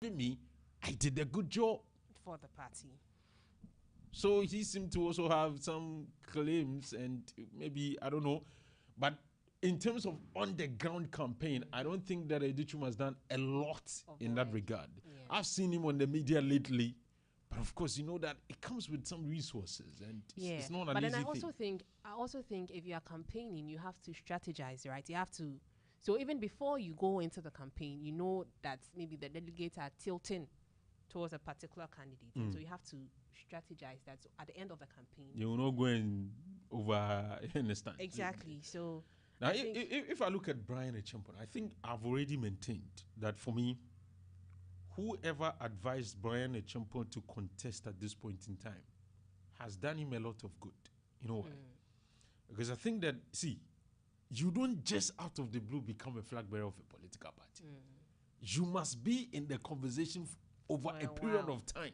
me, I did a good job for the party. So he seemed to also have some claims, and maybe I don't know, but in terms of on the ground campaign, I don't think that Edichum has done a lot in that regard. Yeah. I've seen him on the media lately, but of course, you know that it comes with some resources, and it's not an but easy then thing. I also think if you are campaigning, you have to strategize, right? You have to. So even before you go into the campaign, you know that maybe the delegates are tilting towards a particular candidate, and so you have to strategize that. So at the end of the campaign, You will not go and over understand. Exactly. So Now, if I look at Brian Echampon, I think I've already maintained that for me, whoever advised Brian Echampon to contest at this point in time has done him a lot of good. You know why? Because I think that, see, you don't just out of the blue become a flag bearer of a political party. You must be in the conversation over a period of time.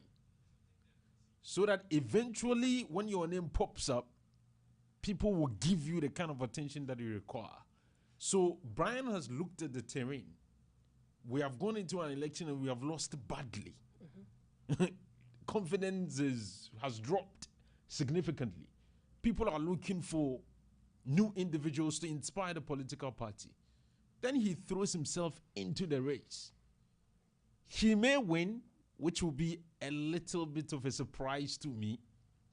So that eventually, when your name pops up, people will give you the kind of attention that you require. So Brian has looked at the terrain. We have gone into an election and we have lost badly. Confidence has dropped significantly. People are looking for new individuals to inspire the political party. Then he throws himself into the race. He may win, which will be a little bit of a surprise to me.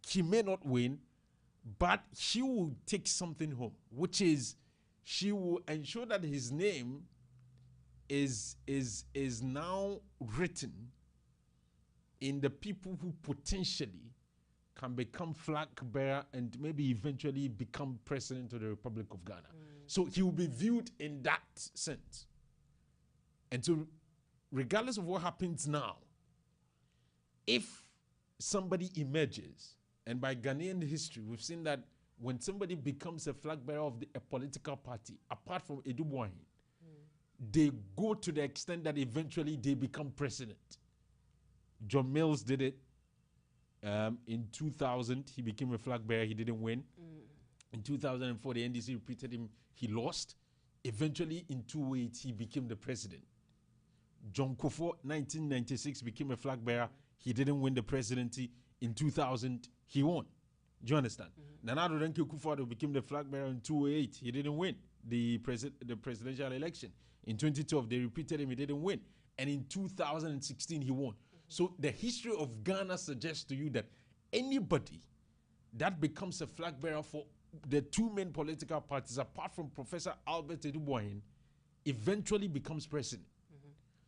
He may not win, but she will take something home, which is she will ensure that his name is now written in the people who potentially can become flag bearer and maybe eventually become president of the Republic of Ghana. So he will be viewed in that sense. And so regardless of what happens now, if somebody emerges, and by Ghanaian history, we've seen that when somebody becomes a flag bearer of a political party, apart from Edubuahin, they go to the extent that eventually they become president. John Mills did it. In 2000, he became a flag bearer. He didn't win. In 2004, the NDC repeated him. He lost. Eventually, in 2008, he became the president. John Kufuor, 1996, became a flag bearer. He didn't win the presidency. In 2000, he won. Do you understand? Nana Addo Dankwa Akufo-Addo became the flag bearer in 2008. He didn't win the presidential election. In 2012, they repeated him. He didn't win. And in 2016, he won. So the history of Ghana suggests to you that anybody that becomes a flag bearer for the two main political parties, apart from Professor Albert Edubuahin, eventually becomes president.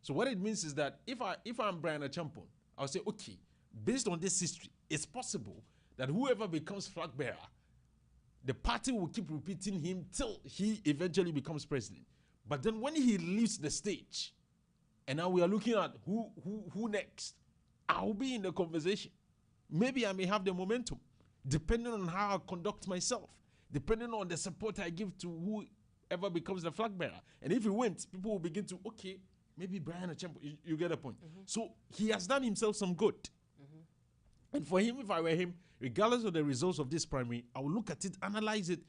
So what it means is that if I'm Brian Achampon, I'll say, okay, based on this history, it's possible that whoever becomes flag bearer, the party will keep repeating him till he eventually becomes president. But then when he leaves the stage, and now we are looking at who next, I'll be in the conversation. Maybe I may have the momentum, depending on how I conduct myself, depending on the support I give to whoever becomes the flag bearer. And if he wins, people will begin to, okay, maybe Brian Achampon, you get the point. So he has done himself some good. And for him, if I were him, regardless of the results of this primary, I will look at it, analyze it,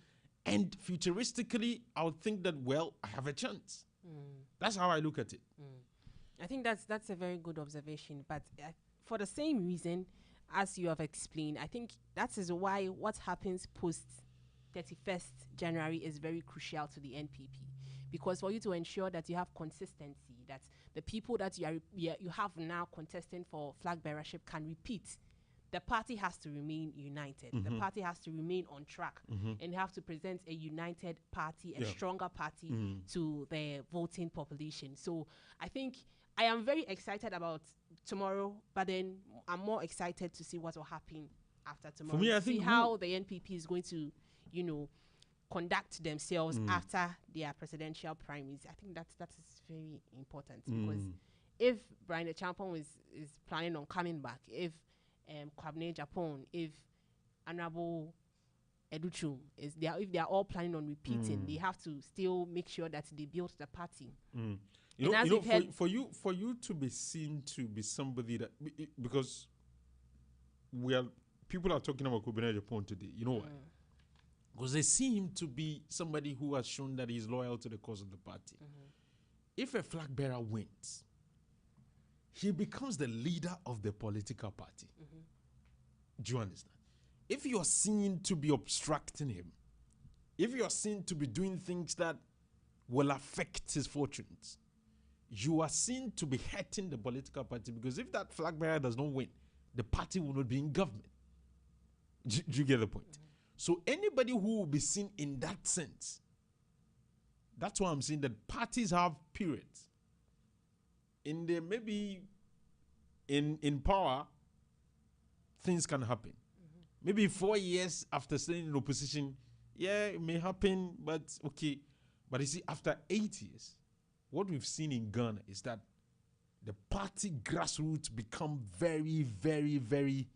and futuristically, I would think that, well, I have a chance. That's how I look at it. I think that's a very good observation. But for the same reason as you have explained, I think that is why what happens post 31st January is very crucial to the NPP. Because for you to ensure that you have consistency, that the people that you have now contesting for flag bearership can repeat, the party has to remain united. The party has to remain on track and have to present a united party, a stronger party to the voting population. So I think I am very excited about tomorrow, but then I'm more excited to see what will happen after tomorrow. For me, I think see how the NPP is going to, conduct themselves after their presidential primaries. I think that is very important because if Brian Achampon is planning on coming back, if Kwabena Japan, if Honorable Educhum if they are all planning on repeating, they have to still make sure that they build the party. For you to be seen to be somebody that, because people are talking about Kwabena Japan today. You know why? Because they see him to be somebody who has shown that he's loyal to the cause of the party. If a flag bearer wins, he becomes the leader of the political party. Do you understand? If you're seen to be obstructing him, if you're seen to be doing things that will affect his fortunes, you are seen to be hurting the political party, because if that flag bearer does not win, the party will not be in government. Do you get the point? So anybody who will be seen in that sense, that's why I'm saying that parties have periods. In the maybe in power, things can happen. Maybe 4 years after staying in opposition, yeah, it may happen, but okay. But you see, after 8 years, what we've seen in Ghana is that the party grassroots become very, very, very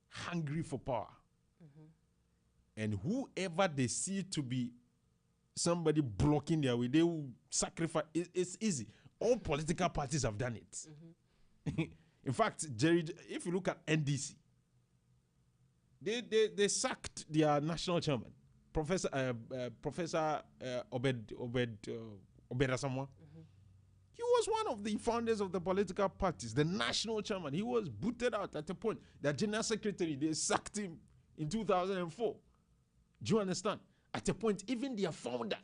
hungry for power. And whoever they see to be somebody blocking their way, they will sacrifice. It's easy. All political parties have done it. In fact, Jerry, if you look at NDC, they sacked their national chairman, Professor Obed Asamoah. He was one of the founders of the political parties, the national chairman. He was booted out at a point. The general secretary, they sacked him in 2004. Do you understand? At a point, even their founder,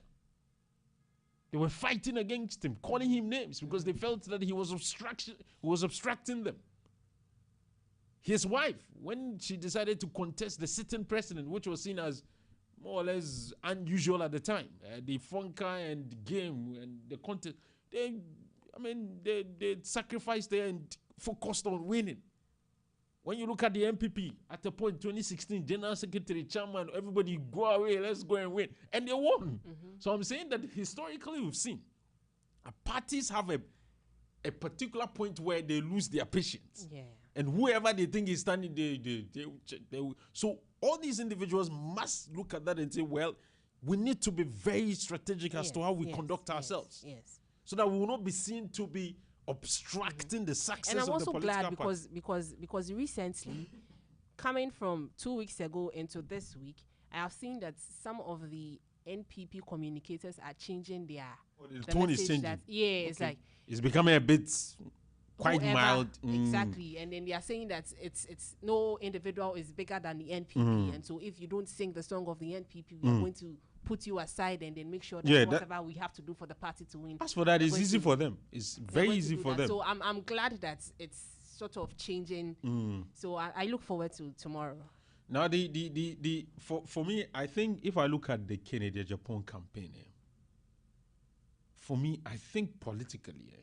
they were fighting against him, calling him names because they felt that he was obstructing them. His wife, when she decided to contest the sitting president, which was seen as more or less unusual at the time, the funker and game and the contest, they sacrificed there and focused on winning. When you look at the MPP, at the point 2016, General Secretary, Chairman, everybody go away, let's go and win. And they won. So I'm saying that historically we've seen parties have a particular point where they lose their patience. Yeah. And whoever they think is standing, they will. So all these individuals must look at that and say, well, we need to be very strategic as to how we conduct ourselves. Yes. So that we will not be seen to be obstructing the success of the political party. And I'm also glad because recently, coming from 2 weeks ago into this week, I have seen that some of the NPP communicators are changing their the tone is changing. It's like it's becoming a bit quite whoever, mild. Exactly. And then they are saying that it's no individual is bigger than the NPP. And so if you don't sing the song of the NPP, we are going to put you aside and then make sure that whatever we have to do for the party to win. As for that, it's easy for them. It's very easy for them. So I'm glad that it's sort of changing. So I look forward to tomorrow. Now for me, I think if I look at the Kennedy-Japan campaign, for me, I think politically,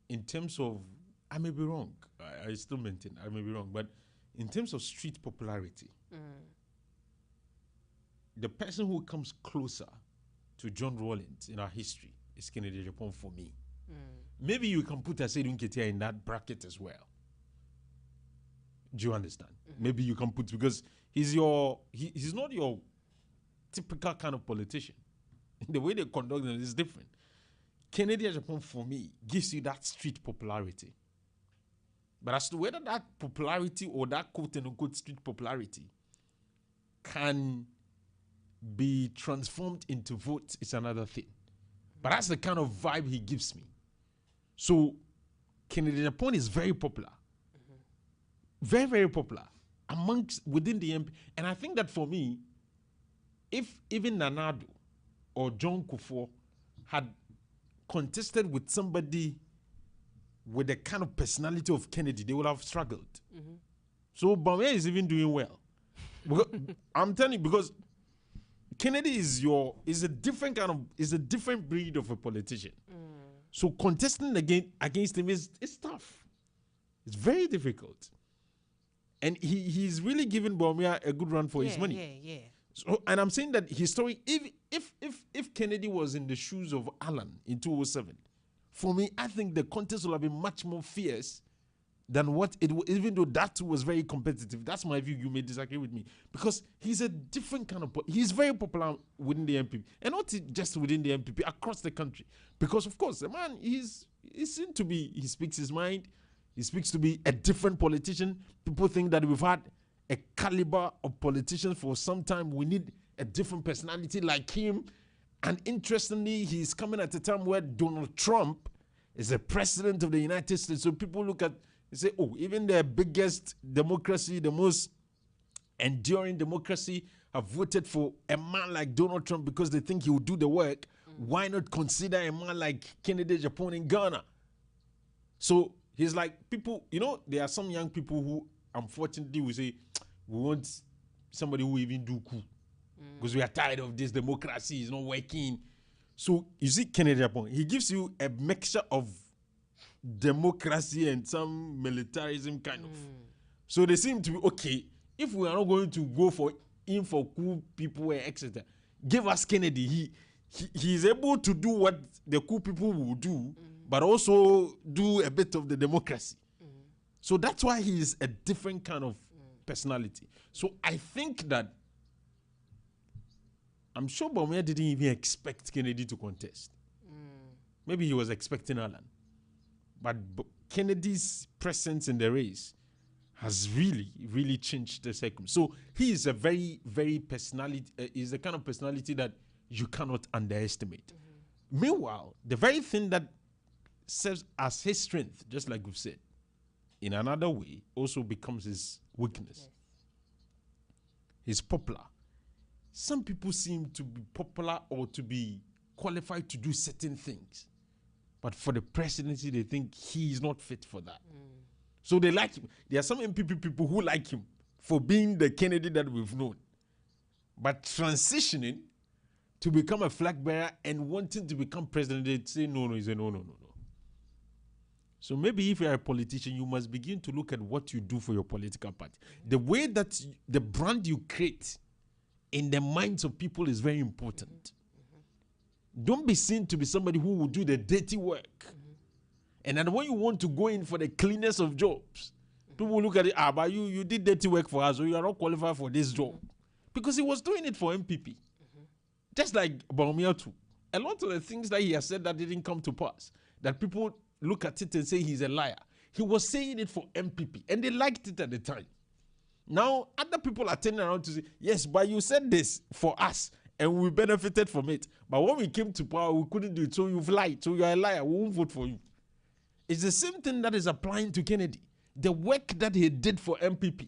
in terms of, I may be wrong. I still maintain I may be wrong, but in terms of street popularity, the person who comes closer to John Rawlings in our history is Kennedy-Japan for me. Maybe you can put Asedu Nketia in that bracket as well. Do you understand? Maybe you can put, because he's not your typical kind of politician. The way they conduct them is different. Kennedy-Japan for me gives you that street popularity. But as to whether that popularity or that quote-unquote street popularity can be transformed into votes is another thing. But that's the kind of vibe he gives me. So Kennedy-Japan is very popular. Very, very popular within the MP. And I think that for me, if even Nanado or John Kufuor had contested with somebody with the kind of personality of Kennedy, they would have struggled. So Bamia is even doing well. I'm telling you, because Kennedy is a different breed of a politician. So contesting against him is tough. It's very difficult. And he's really giving Bawumia a good run for his money. Yeah. So, and I'm saying that historically, if Kennedy was in the shoes of Alan in 2007, for me, I think the contest would have been much more fierce than what it was, even though that was very competitive. That's my view. You may disagree with me. Because he's a different kind of... He's very popular within the MPP. And not just within the MPP, across the country. Because, of course, the man, he's seen to be... He speaks his mind. He speaks to be a different politician. People think that we've had a caliber of politicians for some time. We need a different personality like him. And interestingly, he's coming at a time where Donald Trump is the president of the United States. So people look at and say, oh, even the biggest democracy, the most enduring democracy, have voted for a man like Donald Trump because they think he will do the work. Why not consider a man like Kennedy Japan in Ghana? So he's like, people, there are some young people who unfortunately will say, we want somebody who even do coup. Because we are tired of this democracy, it's not working. So you see Kennedy Japan, he gives you a mixture of democracy and some militarism kind of. So they seem to be, okay, if we are not going to go for coup people, etc., give us Kennedy. He is able to do what the coup people will do, but also do a bit of the democracy. So that's why he is a different kind of personality. So I think that I'm sure Bawumia didn't even expect Kennedy to contest. Maybe he was expecting Alan. But Kennedy's presence in the race has really, really changed the circumstance. So he is a very, very personality, is the kind of personality that you cannot underestimate. Meanwhile, the very thing that serves as his strength, just like we've said, in another way, also becomes his weakness. Yes. He's popular. Some people seem to be popular or to be qualified to do certain things. But for the presidency, they think he is not fit for that. So they like him. There are some MPP people who like him for being the Kennedy that we've known. But transitioning to become a flag bearer and wanting to become president, they say no. He said no. So maybe if you're a politician, you must begin to look at what you do for your political party. The way that the brand you create in the minds of people is very important. Don't be seen to be somebody who will do the dirty work. And then when you want to go in for the cleanest of jobs, people will look at it, but you did dirty work for us, so you are not qualified for this job. Because he was doing it for MPP. Just like Bawumia too. A lot of the things that he has said that didn't come to pass, that people look at it and say he's a liar. He was saying it for MPP, and they liked it at the time. Now, other people are turning around to say, yes, but you said this for us, and we benefited from it. But when we came to power, we couldn't do it, so you've lied. So you're a liar. We won't vote for you. It's the same thing that is applying to Kennedy. The work that he did for MPP.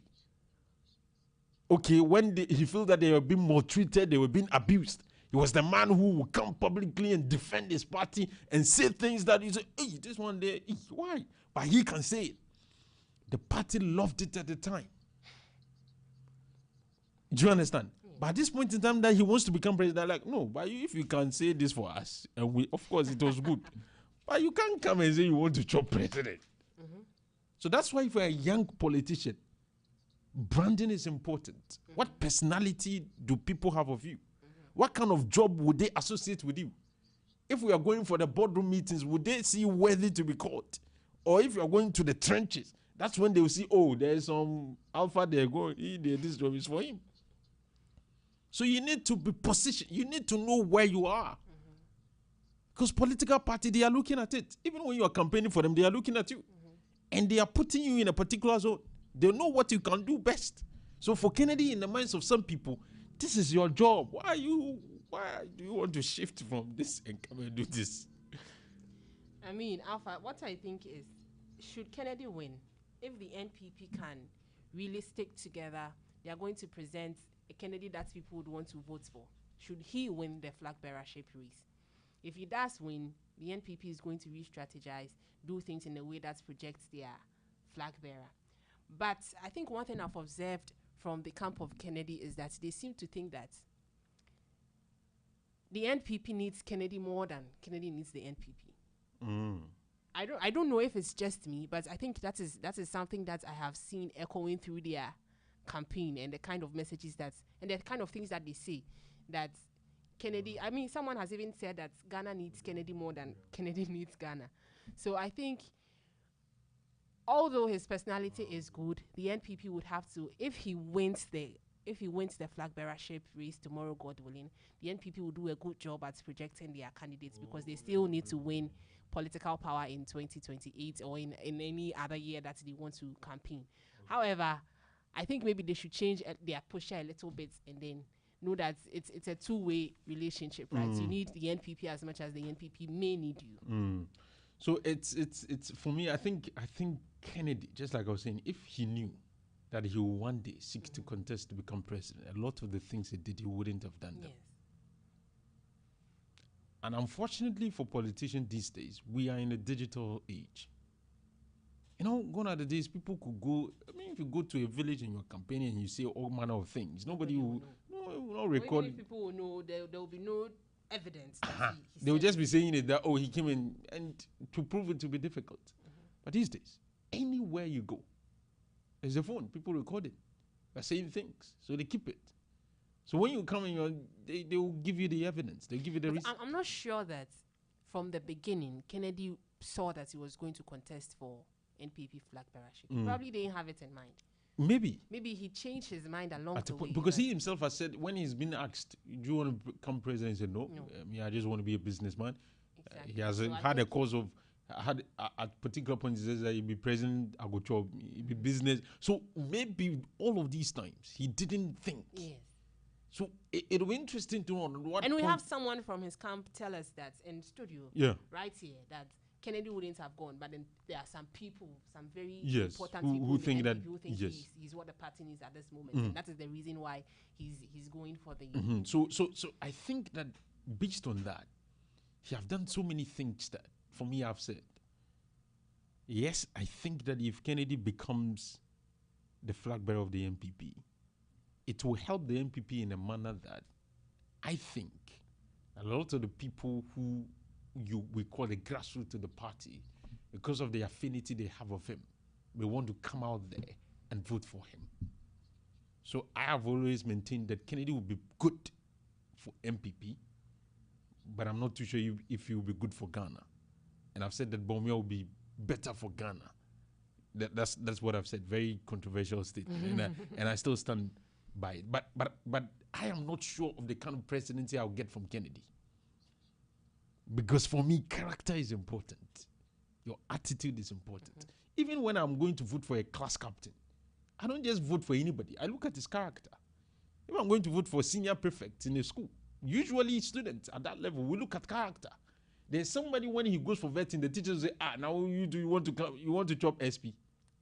Okay, when he felt that they were being maltreated, they were being abused, he was the man who would come publicly and defend his party and say things that you say, hey, this one there, why? But he can say it. The party loved it at the time. Do you understand? But at this point in time that he wants to become president, like, no, but if you can say this for us, and we, of course, it was good. But you can't come and say you want to chop president. So that's why if you're a young politician, branding is important. What personality do people have of you? What kind of job would they associate with you? If we are going for the boardroom meetings, would they see you worthy to be called? Or if you are going to the trenches, that's when they will see, oh, there's some Alfa there going, this job is for him. So you need to be positioned. You need to know where you are. Because political party, they are looking at it. Even when you are campaigning for them, they are looking at you. And they are putting you in a particular zone. They know what you can do best. So for Kennedy, in the minds of some people, this is your job. Why do you want to shift from this and come and do this? I mean, Alpha, what I think is, should Kennedy win, if the NPP can really stick together, they are going to present a Kennedy that people would want to vote for. Should he win the flag bearership race? If he does win, the NPP is going to re-strategize, do things in a way that projects their flag bearer. But I think one thing I've observed from the camp of Kennedy is that they seem to think that the NPP needs Kennedy more than Kennedy needs the NPP. I don't know if it's just me, but I think that is something that I have seen echoing through their campaign and the kind of messages and the kind of things that they say, that Kennedy, I mean, someone has even said that Ghana needs Kennedy more than Kennedy needs Ghana. So I think, although his personality is good, the NPP would have to, if he wins the flag bearership race tomorrow, God willing, the NPP will do a good job at projecting their candidates, because they still need to win political power in 2028 or in any other year that they want to campaign. However, I think maybe they should change their posture a little bit and then know that it's a two-way relationship, right? You need the NPP as much as the NPP may need you. So it's for me. I think Kennedy, just like I was saying, if he knew that he will one day seek to contest to become president, a lot of the things he did, he wouldn't have done them. Yes. And unfortunately for politicians these days, we are in a digital age. Gone are the days people could go. I mean, if you go to a village and you're campaigning and you say all manner of things, nobody will not Or record. even if people will know, there will be no evidence. That he They will said just be saying it that, he came in, and to prove it to be difficult. But these days, anywhere you go, there's a phone, people record it. They're saying things, so they keep it. So when you come in, they will give you the evidence. They'll give you the reason. I'm not sure that from the beginning, Kennedy saw that he was going to contest for NPP flag bearership. He probably didn't have it in mind. Maybe he changed his mind along the way. because he himself has said, when he's been asked, do you want to become president? He said, no. I just want to be a businessman. Exactly. He has So had a cause of, at particular points, he says that he'll be president, I go job, he'll be business. So maybe all of these times, he didn't think. Yes. So it'll be interesting to know what. And we have someone from his camp tell us that in studio, right here, that Kennedy wouldn't have gone, but then there are some people, some very important people who think that he's what the party needs at this moment. And that is the reason why he's going for the. So I think that based on that, he have done so many things that, for me, I've said, yes, I think that if Kennedy becomes the flag bearer of the NPP, it will help the NPP in a manner that I think a lot of the people who we call the grassroots of the party, because of the affinity they have of him, may want to come out there and vote for him. So I have always maintained that Kennedy will be good for MPP, but I'm not too sure if he will be good for Ghana. And I've said that Bawumia will be better for Ghana. That's what I've said. Very controversial statement, and I still stand by it. But I am not sure of the kind of presidency I'll get from Kennedy. Because for me, character is important. Your attitude is important. Even when I'm going to vote for a class captain, I don't just vote for anybody. I look at his character. If I'm going to vote for a senior prefect in a school, usually students at that level, we look at character. There's somebody, when he goes for vetting, the teachers say, now you want to chop SP.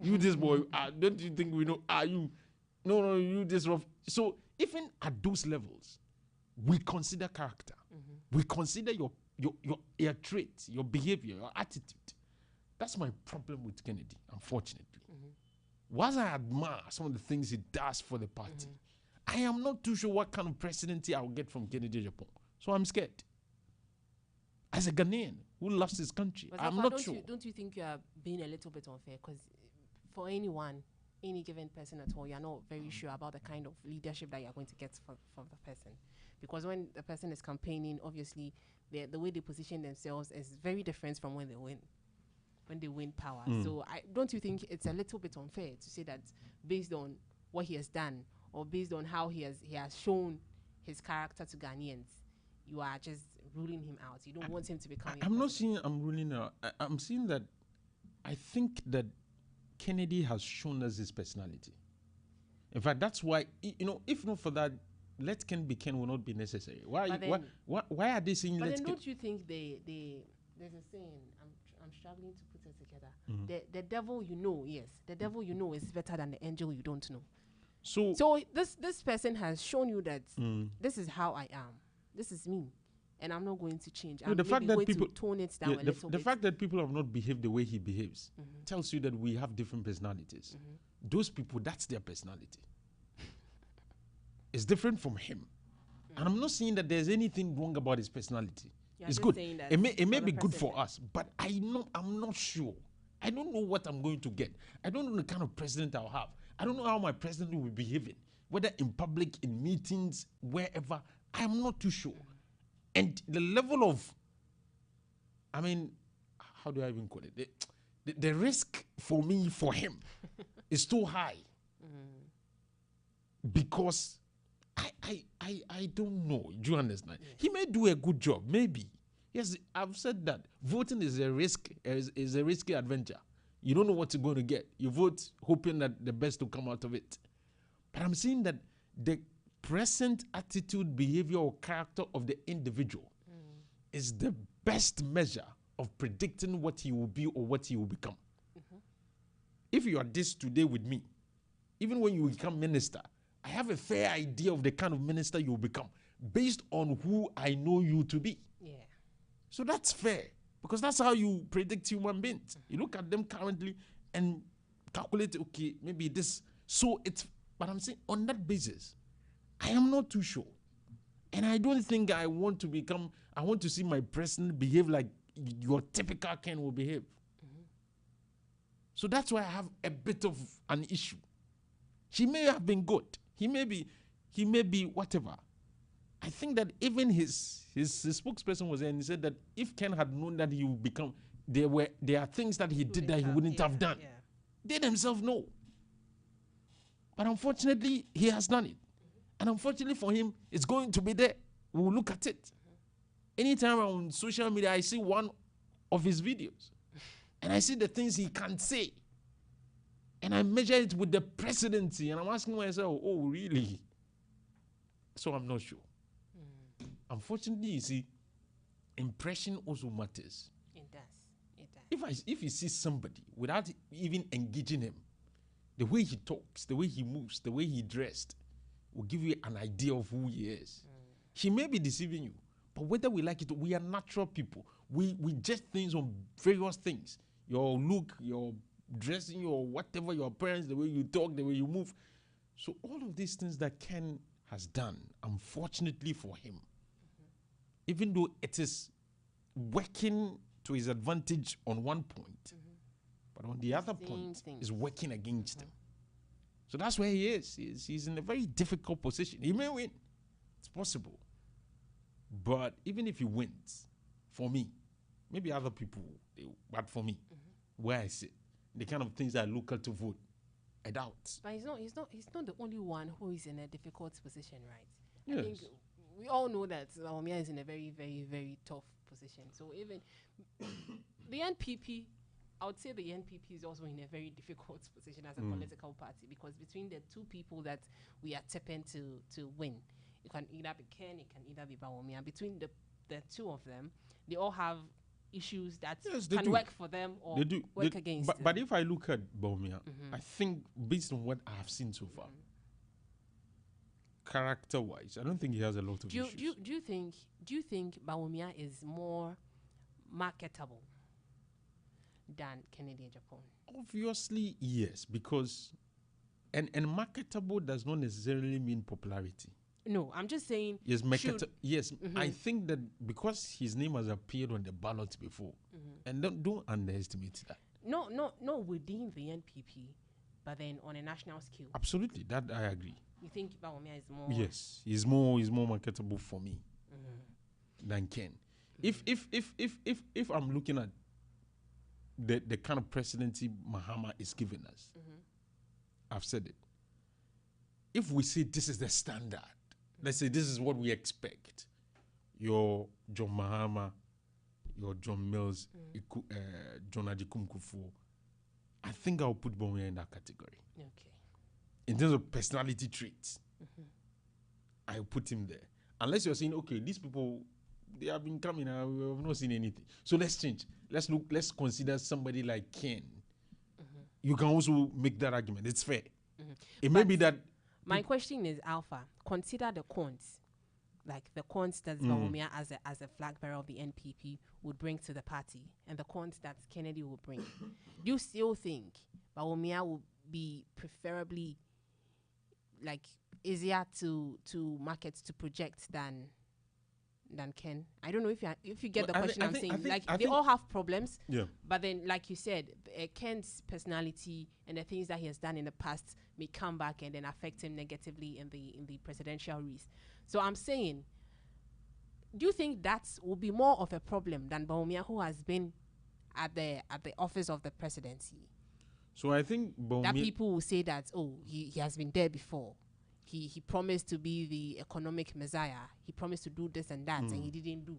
You this boy, don't you think we know? You? No, you this rough. So even at those levels, we consider character. We consider your traits, your behavior, your attitude. That's my problem with Kennedy, unfortunately. Whilst I admire some of the things he does for the party, I am not too sure what kind of presidency I'll get from Kennedy Japan. So I'm scared. As a Ghanaian who loves his country, but I'm Alpha, not sure. Don't you think you are being a little bit unfair? Because for anyone, any given person at all, you're not very sure about the kind of leadership that you're going to get from the person. Because when the person is campaigning, obviously, the way they position themselves is very different from when they win power. So don't you think it's a little bit unfair to say that based on what he has done or based on how he has shown his character to Ghanaians, you are just ruling him out? You don't want him to become. I'm not saying I'm ruling out. I'm saying that I think that Kennedy has shown us his personality. In fact, that's why, if not for that, let Ken be Ken will not be necessary. Why are they saying but let's then don't you think there's a saying, I'm struggling to put it together. The devil you know, the devil you know is better than the angel you don't know. So this person has shown you that this is how I am. This is me. And I'm not going to change. I'm the fact that people to tone it down a little bit. The fact that people have not behaved the way he behaves tells you that we have different personalities. Those people, that's their personality. It's different from him. And I'm not saying that there's anything wrong about his personality. It's good. It may be good for us, but I'm not sure. I don't know what I'm going to get. I don't know the kind of president I'll have. I don't know how my president will be behaving, whether in public, in meetings, wherever. I'm not too sure. And the level of, how do I even call it? The risk for me, for him, is too high. Because I don't know. Do you understand? Yes. He may do a good job, maybe. Yes, I've said that. Voting is a risk, is a risky adventure. You don't know what you're going to get. You vote hoping that the best will come out of it. But I'm saying that the present attitude, behavior, or character of the individual is the best measure of predicting what he will be or what he will become. If you are this today with me, even when you become minister, I have a fair idea of the kind of minister you will become based on who I know you to be. Yeah. So that's fair, because that's how you predict human beings. You look at them currently and calculate, okay, maybe this. So it's, but I'm saying on that basis, I am not too sure. And I don't think I want to see my president behave like your typical Ken will behave. So that's why I have a bit of an issue. He may have been good. He may be whatever. I think that even his spokesperson was there and he said that if Ken had known that he would become, there are things that he did that he wouldn't have done. Yeah. They themselves know. But unfortunately, he has done it. And unfortunately for him, it's going to be there. We'll look at it. Anytime on social media, I see one of his videos. And I see the things he can say. And I measure it with the presidency. And I'm asking myself, oh, really? So I'm not sure. Unfortunately, you see, impression also matters. It does. If you see somebody without even engaging him, the way he talks, the way he moves, the way he dressed, will give you an idea of who he is. He may be deceiving you, but whether we like it, we are natural people. We judge things on various things. Your look, your dressing, your whatever, your appearance, the way you talk, the way you move. So all of these things that Ken has done, unfortunately for him, even though it is working to his advantage on one point, but on the other point, is working against him. So that's where he is. He's in a very difficult position. He may win. It's possible. But even if he wins, for me, maybe other people, but for me, where I sit, the kind of things I look at to vote, I doubt. But he's not the only one who is in a difficult position, right? Yes. I think we all know that Bawumia is in a very, very, very tough position. So even the NPP, I would say the NPP is also in a very difficult position as a political party, because between the two people that we are tipping to win, it can either be Ken, it can either be Bawumia. Between the two of them, they all have issues that can work for them or work against them. But if I look at Bawumia, I think based on what I have seen so far, character-wise, I don't think he has a lot of issues. Do you think Bawumia is more marketable than Kennedy Japan? Obviously, yes, because and marketable does not necessarily mean popularity. No, I'm just saying. Yes, yes. I think that because his name has appeared on the ballot before, and don't underestimate that. No, within the NPP, but then on a national scale. Absolutely, that I agree. You think Bawumia is more? Yes, he's more marketable for me than Ken. If I'm looking at the kind of presidency Mahama is giving us, I've said it. If we say this is the standard, let's say this is what we expect, your John Mahama, your John Mills, John Adikum Kufu, I think I'll put Bawumia in that category. Okay. In terms of personality traits, I'll put him there. Unless you're saying, okay, these people, they have been coming, we have not seen anything. So let's change. Let's consider somebody like Ken. You can also make that argument. It's fair. It may be that. My question is, Alpha, consider the cons, like the cons that Bawumia as a flag bearer of the NPP would bring to the party, and the cons that Kennedy will bring. Do you still think Bawumia will be preferably like easier to market, to project than Ken? I don't know if you get the question I'm saying. They all have problems. Yeah. But then, like you said, Ken's personality and the things that he has done in the past may come back and then affect him negatively in the presidential race. So I'm saying, do you think that will be more of a problem than Bawumia, who has been at the office of the presidency? So I think Bawumia, that people will say that, oh, he has been there before. He promised to be the economic messiah. He promised to do this and that, and he didn't do.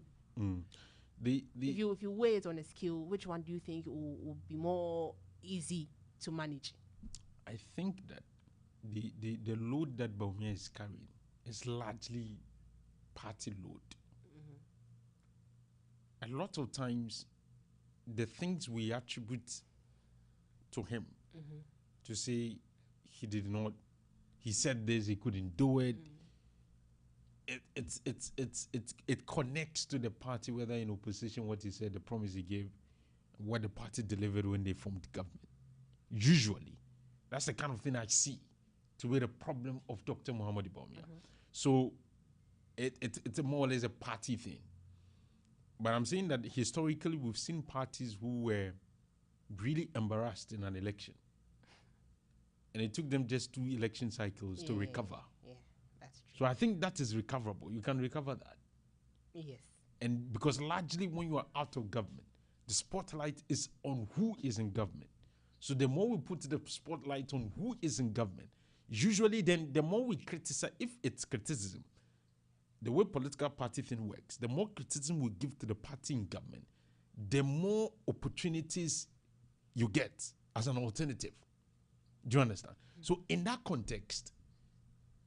If you weigh it on a scale, which one do you think will be more easy to manage? I think that the load that Bawumia is carrying is largely party load. A lot of times, the things we attribute to him to say he did not, he said this, he couldn't do it. It connects to the party, whether in opposition, what he said, the promise he gave, what the party delivered when they formed government. Usually, that's the kind of thing I see to be the problem of Dr. Muhammad Bawumia. So it's more or less a party thing. But I'm saying that historically, we've seen parties who were really embarrassed in an election. And it took them just 2 election cycles to recover. Yeah, that's true. So I think that is recoverable. You can recover that. Yes. And because largely when you are out of government, the spotlight is on who is in government. So the more we put the spotlight on who is in government, usually then the more we criticize, if it's criticism, the way political party thing works, the more criticism we give to the party in government, the more opportunities you get as an alternative. Do you understand? So in that context,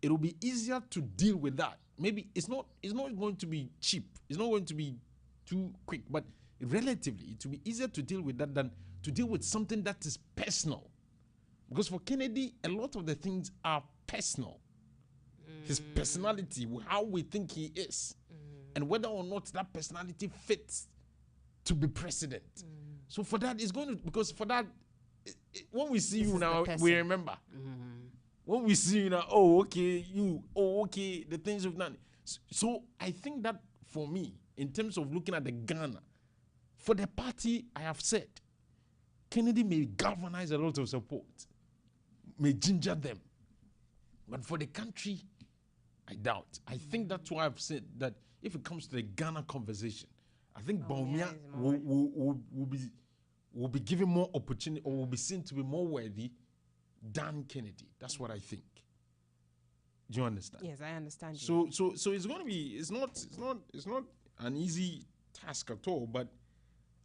it will be easier to deal with that. Maybe it's not going to be cheap. It's not going to be too quick, but relatively, it will be easier to deal with that than to deal with something that is personal. Because for Kennedy, a lot of the things are personal. His personality, how we think he is, and whether or not that personality fits to be president. So for that, it's going to, because for that, when we see you now, we remember. When we see you now, okay, the things you've done. So I think that for me, in terms of looking at the Ghana, for the party, I have said, Kennedy may galvanize a lot of support, may ginger them. But for the country, I doubt. I think that's why I've said that if it comes to the Ghana conversation, I think Bawumia will be given more opportunity, or will be seen to be more worthy than Kennedy. That's what I think. Do you understand? Yes, I understand. So it's going to be. It's not an easy task at all. But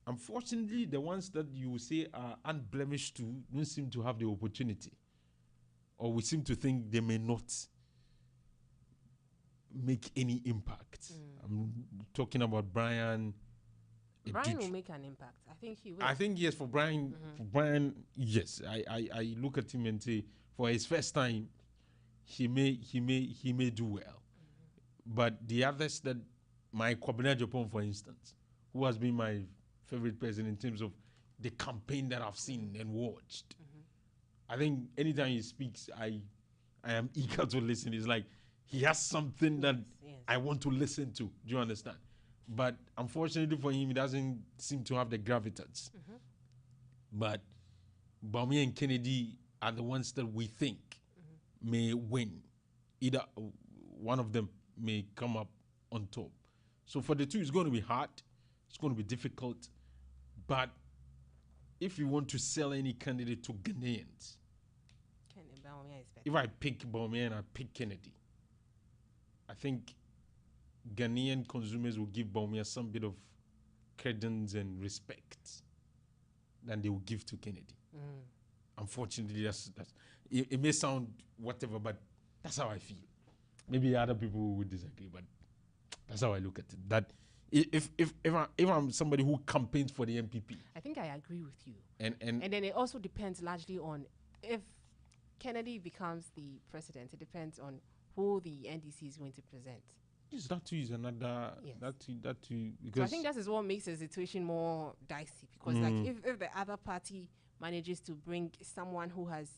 unfortunately, the ones that you say are unblemished to don't seem to have the opportunity, or we seem to think they may not make any impact. I'm talking about Brian. Brian will make an impact. I think he will. I think yes, for Brian. For Brian, yes. I look at him and say, for his first time, he may do well. But the others, that my Kwabena Japan, for instance, who has been my favorite person in terms of the campaign that I've seen and watched. I think anytime he speaks, I am eager to listen. It's like he has something that I want to listen to. Do you understand? But unfortunately for him, he doesn't seem to have the gravitas. But Bawumia and Kennedy are the ones that we think may win. Either one of them may come up on top. So for the two, it's going to be hard. It's going to be difficult. But if you want to sell any candidate to Ghanaians, Bawumia is better. if I pick Bawumia and I pick Kennedy, I think Ghanaian consumers will give Bawumia some bit of credence and respect than they will give to Kennedy. Unfortunately, that's it may sound whatever, but that's how I feel. Maybe other people would disagree, but that's how I look at it. That if I'm somebody who campaigns for the MPP, I think I agree with you. And then it also depends largely on if Kennedy becomes the president. It depends on who the NDC is going to present. yes, that too is another. Yes. That too because So I think that is what makes the situation more dicey, because like if the other party manages to bring someone who has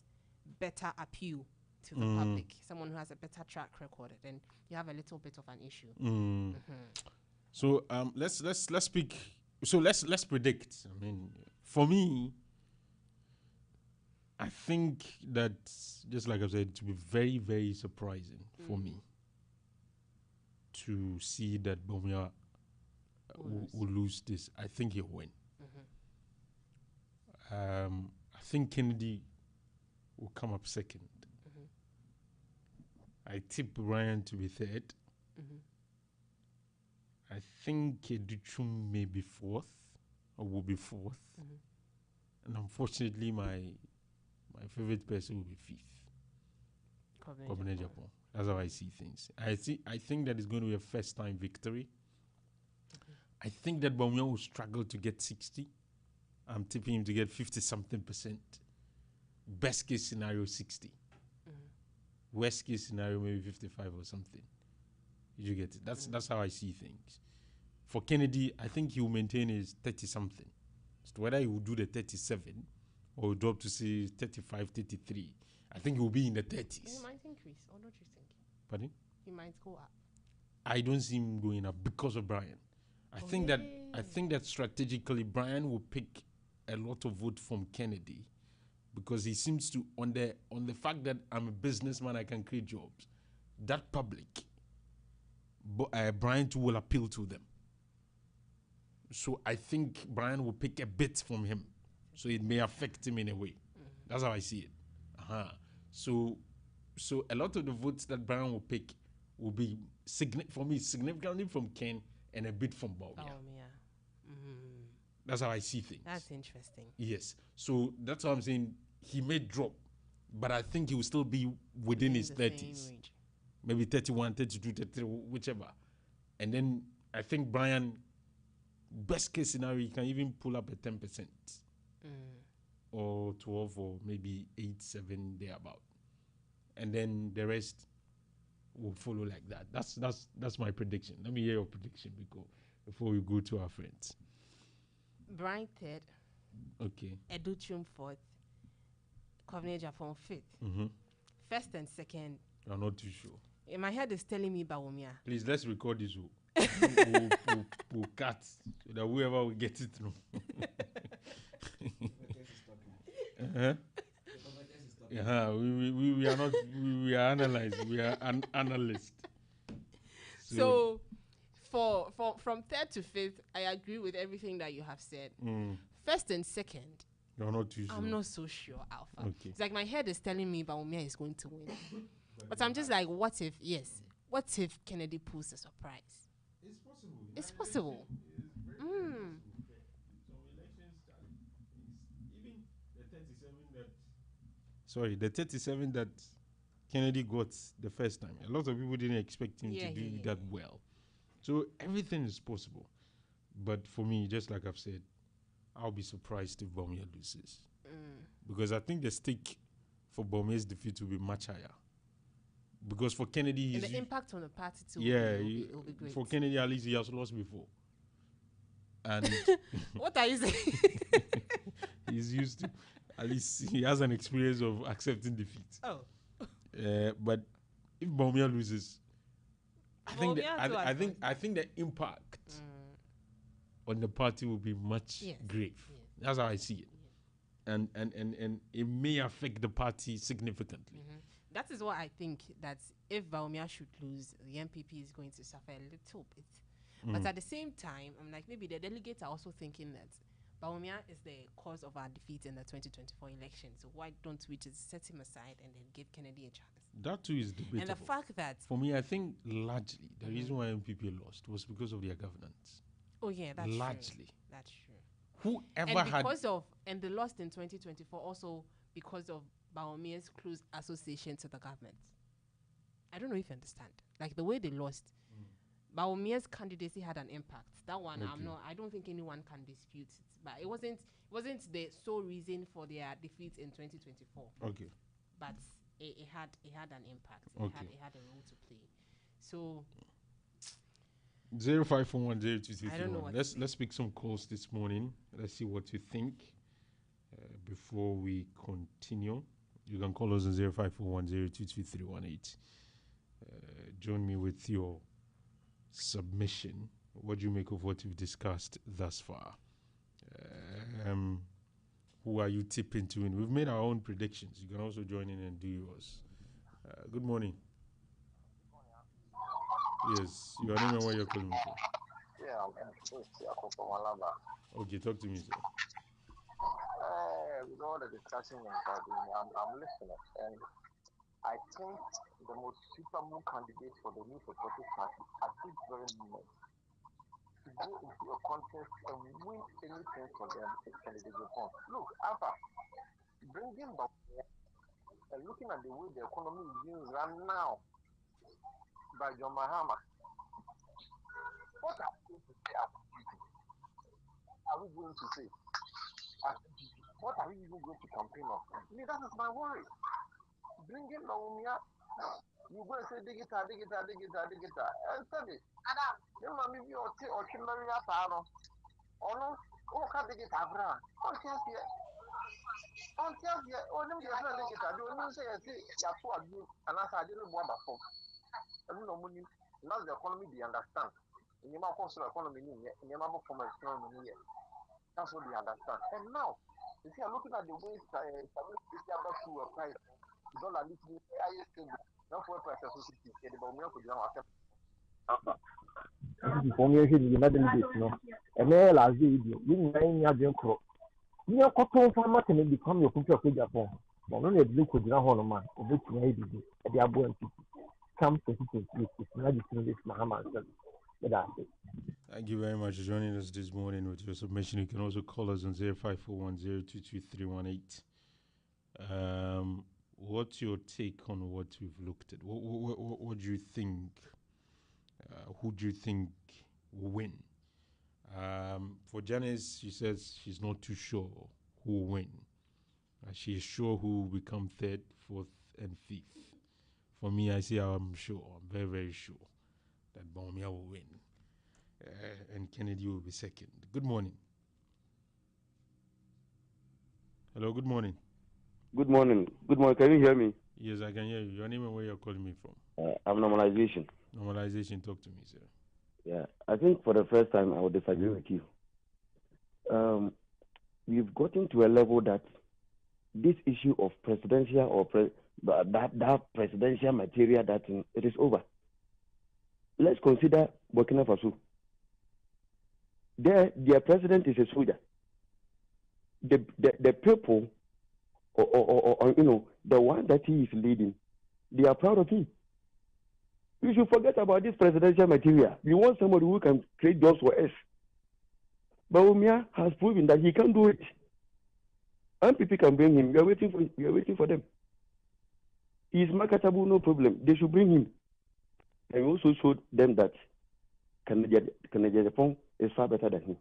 better appeal to the public, someone who has a better track record, then you have a little bit of an issue. So let's speak. So let's predict. I mean, for me, I think that, just like I said, it will be very, very surprising for me to see that Bawumia will lose this. I think he'll win. I think Kennedy will come up second. I tip Ryan to be third. I think Educhum may be fourth, or will be fourth. And unfortunately, my favorite person will be fifth. Kwabena Japan. That's how I see things. I think that it's going to be a first-time victory. I think that Bawumia will struggle to get 60. I'm tipping him to get 50 something percent. Best case scenario 60. Worst case scenario maybe 55 or something. Did you get it? That's how I see things. For Kennedy, I think he will maintain his 30 something. So whether he will do the 37 or drop to say 35, 33, I think he will be in the 30s. He might increase, or don't you think? Pardon? He might go up. I don't see him going up because of Brian. I think that strategically Brian will pick a lot of vote from Kennedy because he seems to on the fact that I'm a businessman, I can create jobs. That public, Brian too will appeal to them. So I think Brian will pick a bit from him, so it may affect him in a way. That's how I see it. So a lot of the votes that Brian will pick will be significantly from Ken and a bit from Bawumia. That's how I see things. That's interesting. Yes. So that's what I'm saying. He may drop, but I think he will still be within his 30s. Maybe 31, 32, 33, whichever. And then I think Brian, best case scenario, he can even pull up a 10%. Or 12 or maybe 8, 7, thereabout. And then the rest will follow like that. That's my prediction. Let me hear your prediction before we go to our friends. Brian third. Okay. Educhum fourth. Covenant Japan fifth. First and second. I'm not too sure. In my head is telling me Bawumia. Please, let's record this. We'll cut so that whoever will get it through. We are not. We are analyzed. We are an analyst. So from third to fifth, I agree with everything that you have said. First and second, you're not too sure. I'm not so sure, Alpha. Okay. It's like my head is telling me Bawumia is going to win, but I'm just like, what if? Yes, what if Kennedy pulls a surprise? It's possible. It's possible. The 37 that Kennedy got the first time. A lot of people didn't expect him to do that well. So everything is possible. But for me, just like I've said, I'll be surprised if Bawumia loses. Because I think the stake for Bawumia's defeat will be much higher. Because for Kennedy, and the impact on the party too will be great. For Kennedy, at least he has lost before. And what are you saying? He's used to, at least he has an experience of accepting defeat. Oh. But if Bawumia loses, I think the impact on the party will be much grave. Yes. That's how I see it. And it may affect the party significantly. That is what I think, that if Bawumia should lose, the MPP is going to suffer a little bit. But at the same time, I'm like, maybe the delegates are also thinking that Bawumia is the cause of our defeat in the 2024 election. So why don't we just set him aside and then give Kennedy a chance? That too is debatable. And the fact that... For me, I think largely the reason why MPP lost was because of their governance. Oh yeah, that's largely. True. That's true. And they lost in 2024 also because of Bawumia's close association to the government. I don't know if you understand. Like the way they lost, Bawumia's candidacy had an impact. That one, I don't think anyone can dispute it. But it wasn't the sole reason for their defeat in 2024. Okay. But it had an impact. It had a role to play. So 05410233. Let's pick some calls this morning. Let's see what you think before we continue. You can call us on 0541022318. Join me with your submission. What do you make of what we've discussed thus far? Who are you tipping to win? We've made our own predictions. You can also join in and do yours. Good morning. Yes, your name and where you're calling me from. Yeah, I'm from Alfa. Okay, talk to me, sir. With all the discussion I'm listening, and I think the most suitable candidate for the new supportive party at this very moment to go into a contest and win anything for them is candidate Japan. Look, Alfa, bringing back and looking at the way the economy is being run now by John Mahama, what are we going to say about it? Are we going to say What are we even going to campaign on? Me, that is my worry. Bringing Naumia, you go and say digital. And study. You know, maybe or Chimney Ataro. Or no, can't digital. Oh, yes, yes. Oh, yes, yes. Oh, no, you're not digital. Do you say, I see, you're poor, you, and I didn't want to phone. I don't know, now the economy, they understand. In your mouth, economy, in your mouth, from my economy. That's what they understand. And now, you see, I'm looking at the way some about to a price. Dollar little highest thing. Not for a price of society. About me, for for me, United States, no. And then last day, you nine years ago, you are cotton for nothing and become your picture of Japan. But only a blue could not hold a man, a bit maybe the Abu come to it's not this Muhammad. Thank you very much for joining us this morning with your submission. You can also call us on 0541022318. What's your take on what we've looked at? What do you think? Who do you think will win? For Janice, she says she's not too sure who will win. She is sure who will become third, fourth, and fifth. For me, I say I'm sure. I'm very, very sure that Bawumia will win. And Kennedy will be second. Good morning. Hello, good morning. Good morning. Good morning. Can you hear me? Yes, I can hear you. Your name and where you're calling me from? I'm Normalization. Normalization, talk to me, sir. Yeah, I think for the first time I would disagree with you. We've gotten to a level that this issue of presidential or that presidential material, that it is over. Let's consider Burkina Faso. Their president is a soldier. The people, or the one that he is leading, they are proud of him. We should forget about this presidential material. We want somebody who can create jobs for us. Bawumia has proven that he can do it. MPP can bring him. We are waiting for them. He is marketable, no problem. They should bring him. And we also showed them that Canadian Japan is far better than him.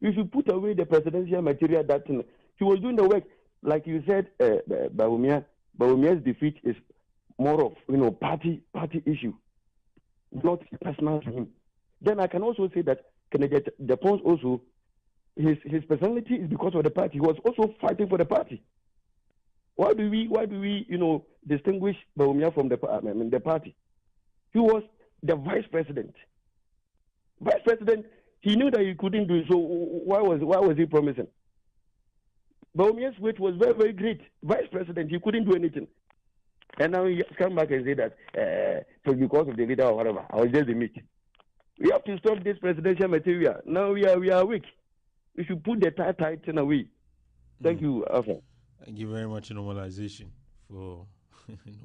We should put away the presidential material that he was doing the work. Like you said, Bawumia's defeat is more of party issue, not personal to him. Then I can also say that Canadian Japan also his personality is because of the party. He was also fighting for the party. Why do we distinguish Bawumia from the party? He was the vice president. Vice president, he knew that he couldn't do it, so why was he promising? Bawumia's weight was very, very great. Vice president, he couldn't do anything. And now he come back and say that so because of the leader or whatever, I was just the meat. We have to stop this presidential material. Now we are weak. We should put the titan away. Thank you, Alfa. Thank you very much, Normalization, for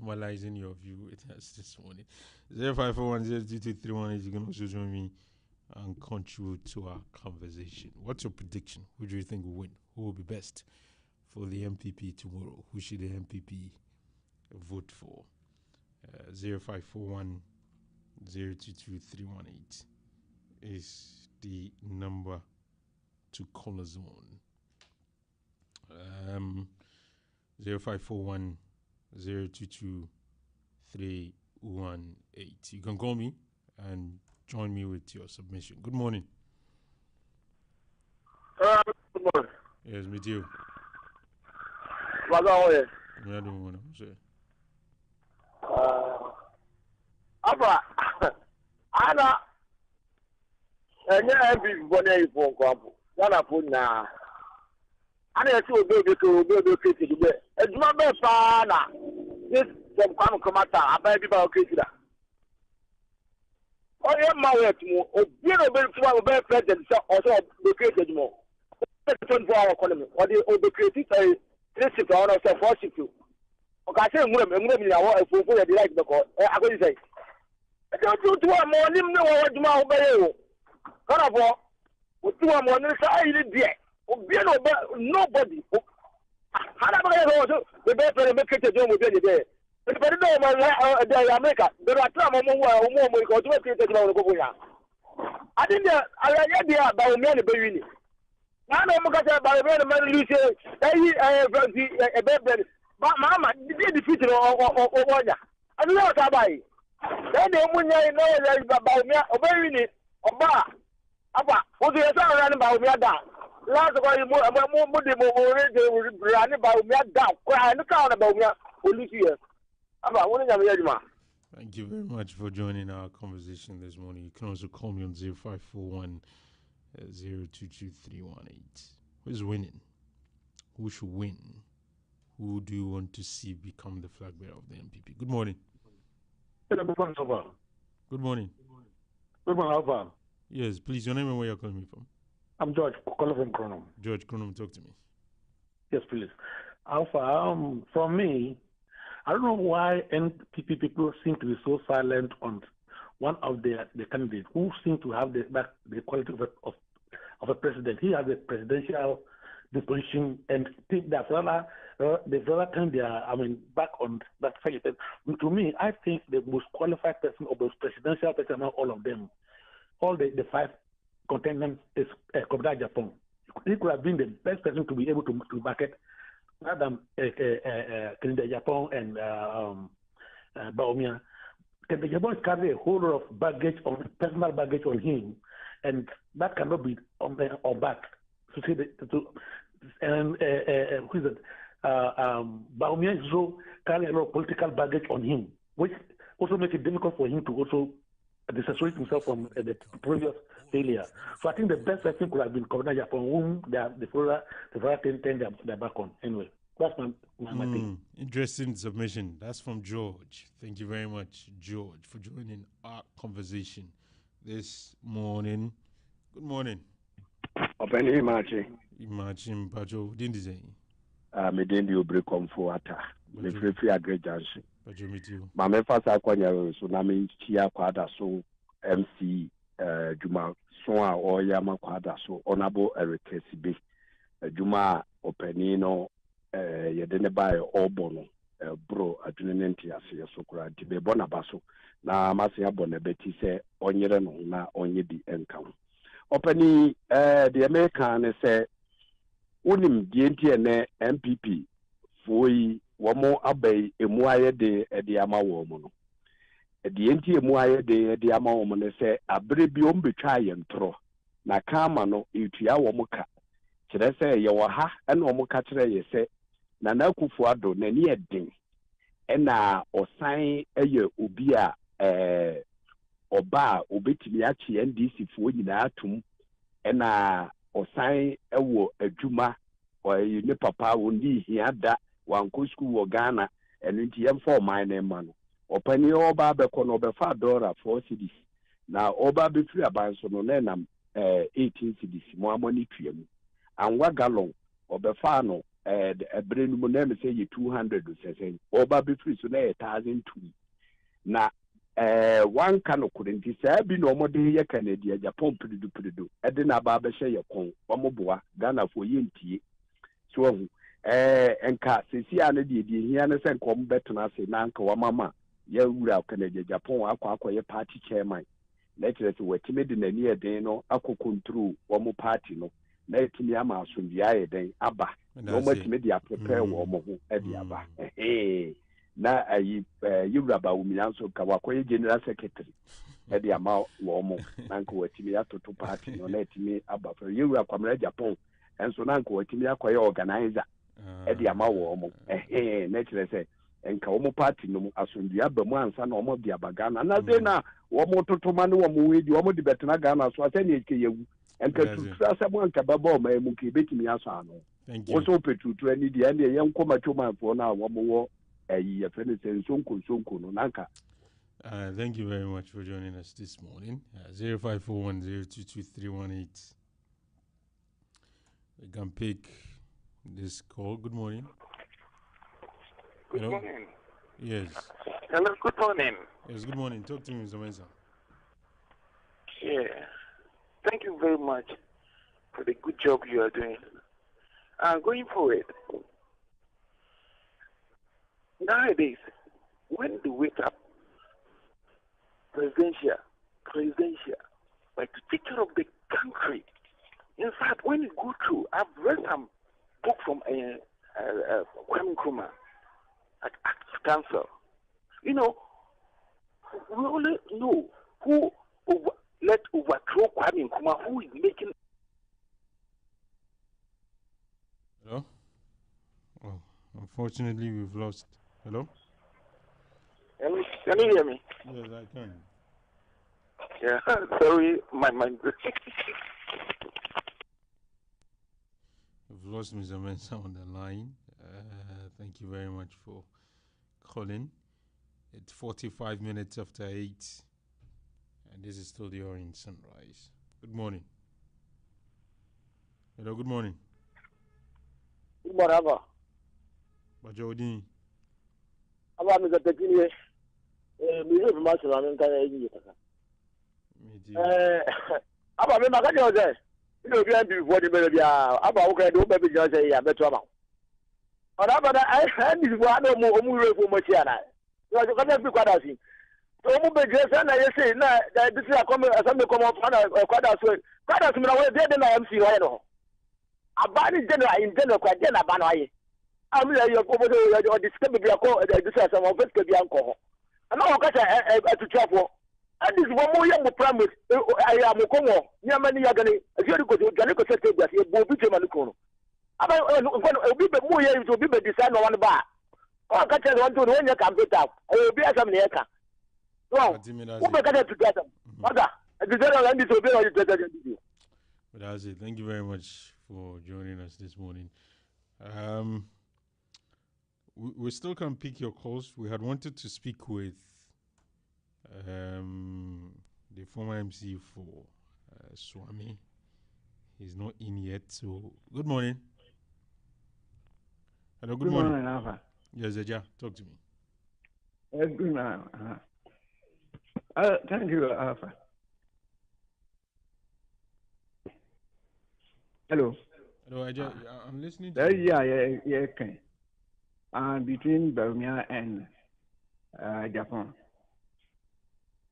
normalizing your view with us this morning. 0541022318. You can also join me and contribute to our conversation. What's your prediction? Who do you think will win? Who will be best for the MPP tomorrow? Who should the MPP vote for? 0541022318 is the number to call us on. 0541022318. You can call me and join me with your submission. Good morning. Good morning. Yes, me too. What's on here? Yeah, I don't want to say. Alfa, Anna, and yeah, every one a phone call. One of them now. And I saw baby to crazy. It's not bad, father. This some come out. I buy people crazy. Oh, yeah, my way to move. Oh, you know, very president also the crazy more. 24-hour economy. Or the crazy 3 hours or 4 shifts. Okay, I say, I'm going to like the call. I'm going to say, I don't do 2 morning. No, what do I obey you? What about? With 2 morning, I did there. Nobody. How am I going to the best make it a job with any day? But I don't know America. There are some more because we created. I think I about many baby. I know because by the man you say, a baby, but Mamma did defeat or I don't know what I buy. Then the woman know about me, obeying it, or bar. Apa, what do you say about me? Last of all, more running about me, crying about me, Lucia. About one of them. Thank you very much for joining our conversation this morning. You can also call me on 0541 022318. Who's winning? Who should win? Who do you want to see become the flag bearer of the MPP? Good morning. Good morning. Good morning. Good morning, Alfa. Yes, please, your name and where you're calling me from. I'm George, calling from Chronom. George Cronum, talk to me. Yes, please. Alpha, from me, I don't know why NPP people seem to be so silent on one of the candidates who seem to have the quality of a president. He has a presidential disposition, and think that the rather turn their back on that fact. To me, I think the most qualified person or most presidential person among all of them, all the five contenders, is Kobuda Japan. He could have been the best person to be able to back it rather than Kennedy Japan and Baumia. Kennedy Japan carry a whole lot of personal baggage on him, and that cannot be on back. To say and who is it? Baumia also carry a lot of political baggage on him, which also makes it difficult for him to also disassociate himself from the previous failure. So I think the best person could have been Kobuda Japan, whom the Flora turned their back on. Anyway, that's my thing. Interesting submission. That's from George. Thank you very much, George, for joining our conversation this morning. Good morning. Open Imagine Pajo Dindizay. Medindi Obre Comforta. Me free agree junction. Pajo meet you. Mame fasa kwanya so na me chia kwada so MC Juma so a oyama kwada so Honorable Eric Sibe. Juma openino yedene bae obono bro adwene nti ase so kura nti be bona baso na mase abona beti se onyere no na onye di enka ho. Openi the American say unim die ene MPP foi womo abai emu aye de ama wo mo no die nti emu aye de ama wo mo ne se abre bi ombetwa ye ntro na kama no etua wo mo ka kire se ye wo ha ena wo mo ka kire ye se na Akufo Addo na ni edin ena osan eye obi a oba obetimi achi NDC fo nyina atum ena osan ewo adwuma oyi ne papa wondi hiada wanko school wo Ghana enu nti yemfa oman na ma no opani oba abekọ no obefa $4 cedis na oba befiri abanso no na nam 18 cedis mo amoni tuamu anwa gallon obefa no ebrenu mo na me say 200 sesen oba befiri so na 1002 na one kano kurenti sa bi no mo de ye Canada Japan pidu ede na ba be hye ye kon omoboa Ghana fo ye ntie so hu enka sesi ane de hia ne se nkom betena se na nka wa mama ye wura Canada Japan akwa ye party chairman na kire se watime de nani eden no akokontrol wo party no na etimi ama asomdua ye den aba no matime de prepare wo mo ho e de aba na ayi yura ba umianso ka wakoye general secretary e de ama wo mo na nka watime atoto party no na etimi aba for yura kwamra Japan enso na nka watime akoye organizer e de ama wo mo na kire se enka wo party no asomdua ba mu ansa na wo de abagana na ze na wo mo totoma ne wo mo wedi wo mo de betena Ghana so asa ne eke yewu enka tutra sabu anka baba ma mu ke betimi aso ano wo so petutu ani de ene ye nkoma twoma fo na wo mo wo ayi friend say sonko no nanka. Thank you very much for joining us this morning. 0541022318. We can pick this call. Good morning. Good morning. Yes. Hello, good morning. Yes, good morning. Talk to me, Mr. Mensah. Yeah. Thank you very much for the good job you are doing. Going forward, nowadays, when they wake up, presidential, like to take care of the country, In fact, when you go through, I've read some book from Kwame Nkrumah at Council. You know, we only know who let overthrow Kwame Nkrumah, who is making. Hello? Oh, unfortunately, we've lost. Hello? Can you hear me? Yes, I can. Yeah, sorry, my mind. We've lost Mr. Mensah on the line. Thank you very much for calling. It's 45 minutes after 8, and this is still the Orange Sunrise. Good morning. Hello, good morning. Whatever. Bajodin. About Mr. Tekini, we have much around in Canada. About me, Macadam, you know, behind before the baby, about okay, do baby just say, I bet you about. But I had this one more for Machina. You are going to be quite as he. So, I say, now that this is a common, some come up, quite as well. Quite as me, I did in MC, I know. A body general in general, quite general, Banai. I'm like your or discover your call, this is some of it to be alcohol. And now I got to travel. And this one more young promise. I am a Congo, Yamani Yagani, as you go to Janico City, a Bobby Manucono. About a bit more years to be design on one bar. Oh, I got one to when you can beat up. I will be as a Neka. Well, who better together? Mother, the general and disobey. But that's it. Thank you very much for joining us this morning. We still can pick your calls. We had wanted to speak with the former MC for Swami. He's not in yet. So, good morning. Hello, good morning. Alfa. Yes, Eja, talk to me. Good morning. Thank you, Alfa. Hello. Hello, Eja. I'm listening to you. Yeah, okay. Between Burma and Japan.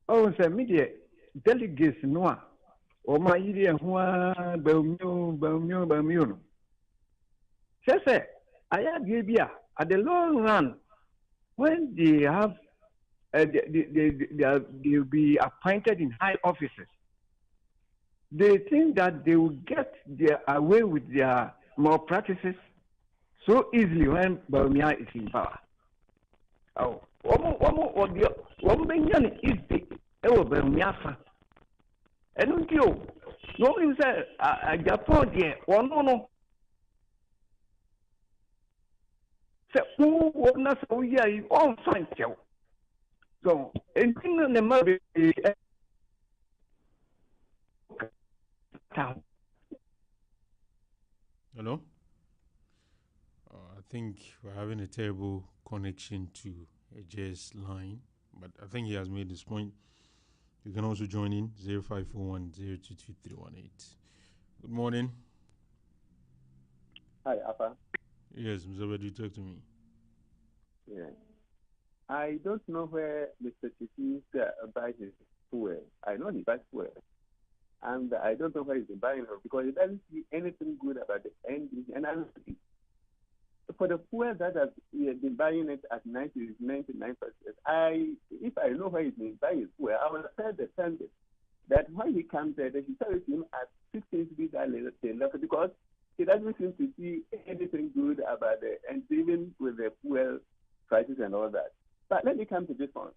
Oh, so media delegates no. Oh, my idea, Burma. Say, I have Gabia at the long run when they have they'll be appointed in high offices. They think that they will get their away with their malpractices so easily when Burma is in power. Oh, one million is the Burma. And you, nobody said, Japan, dear, one no. Who would not so yeah, you all find you. So, anything in the movie. Hello? I think we're having a terrible connection to AJ's line, but I think he has made his point. You can also join in 0541 022318. Good morning. Hi, Alfa. Yes, Mr. Bedu, talk to me. Yeah. I don't know where Mr. Chichi buys his fuel. I know he buys fuel. And I don't know where he's buying it because he doesn't see anything good about the engine. And I'm for the fuel that he has been buying it at 99%. If I know where he's been buying his fuel, I will tell the standard that when he comes there, they should tell him at 16 because he doesn't seem to see anything good about it, and even with the fuel prices and all that. But let me come to this one.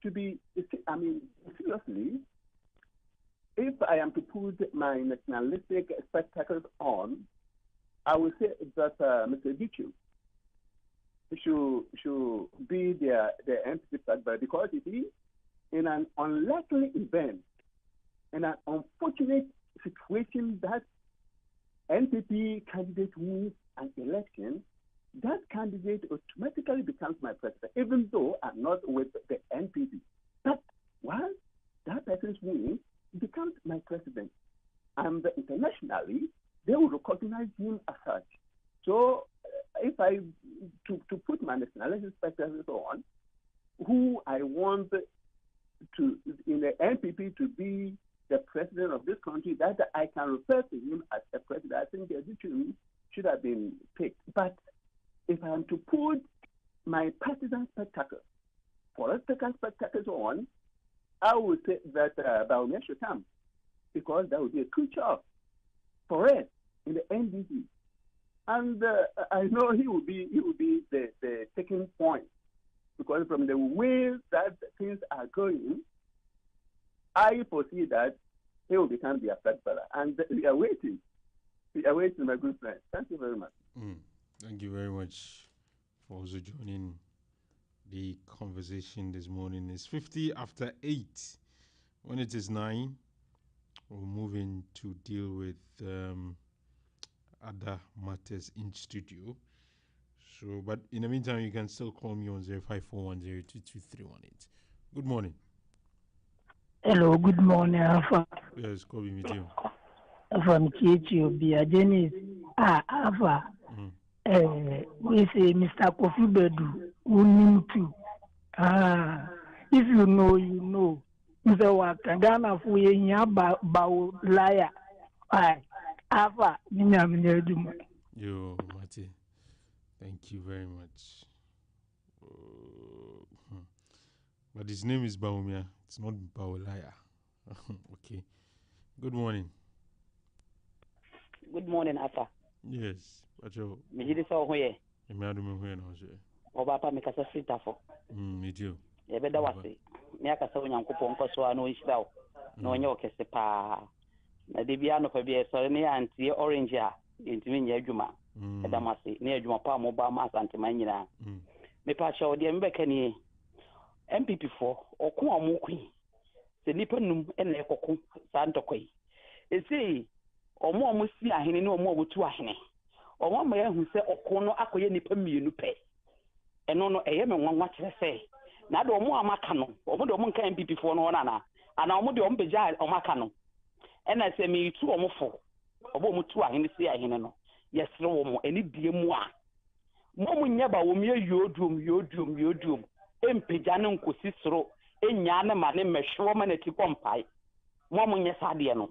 Seriously, if I am to put my nationalistic spectacles on, I would say that Mr. Dichu should be the entity factor because you see, in an unlikely event, in an unfortunate situation that NPP candidate wins an election, that candidate automatically becomes my president, even though I'm not with the NPP. But once that person's win becomes my president, and internationally, they will recognize him as such. So, if I to put my nationality spectacles on, who I want to in the NPP to be the president of this country that I can refer to him as a president, I think the judiciary should have been picked. But if I am to put my partisan spectacle, political spectacles on, I would say that Bawumia should come, because that would be a crucial for us in the NDC. And I know he will be the taking point, because from the way that things are going, I foresee that he will become the affected fellow. And we are waiting. We are waiting, my good friend. Thank you very much. Thank you very much for also joining the conversation this morning. It's 50 after 8. When it is 9, we'll move in to deal with other matters in studio. So, but in the meantime, you can still call me on 0541022318. Good morning. Hello, good morning, Alfa. Yes, call me with you. From Kichio, Jenny. Alfa. We say Mr. Kofi Bedu, who knew too. If you know, you know. Mr. Wakagana for a bow liar. Alpha, Yo, Mati. Thank you very much. But his name is Bawumia. It's not Bawulaya. Okay. Good morning. Good morning, Alpha. Yes. Pacho. Me hidi so hoye. Me adu me hoye na so. Oba pa me kasa frita fo. Me too. E be da wase. Me akasa onyankopon nkoso anu nhira wo. Na onye okese pa. Na de bia no fa bia so ne antie orange a ntimi nya adwuma. E da mase. Ne adwuma pa mo ba ma asante man nyina. Me pa cha ode me beka ni MPP for okun amokui. Se nipa num e na ekoko sa ntokoi. E sei omo si ahene ne omo obotu ahene. Omo ma ya hu se okon no akoye nipa mienu pe. Eno no eye me nwanwa kire se. Na de omo amaka no, omo de omo nka MPP for no na ana omo de omo beja omo aka no. E na se me tu omo fo. Obo omo tu ahene si ahene no. Yesre wo mo eni die mu a. Mo mo nya ba wo me yodum. Empeja ne nkosi soro. Enya ne ma ne mehwo ma na ti kompai. Mo mo nya sade no.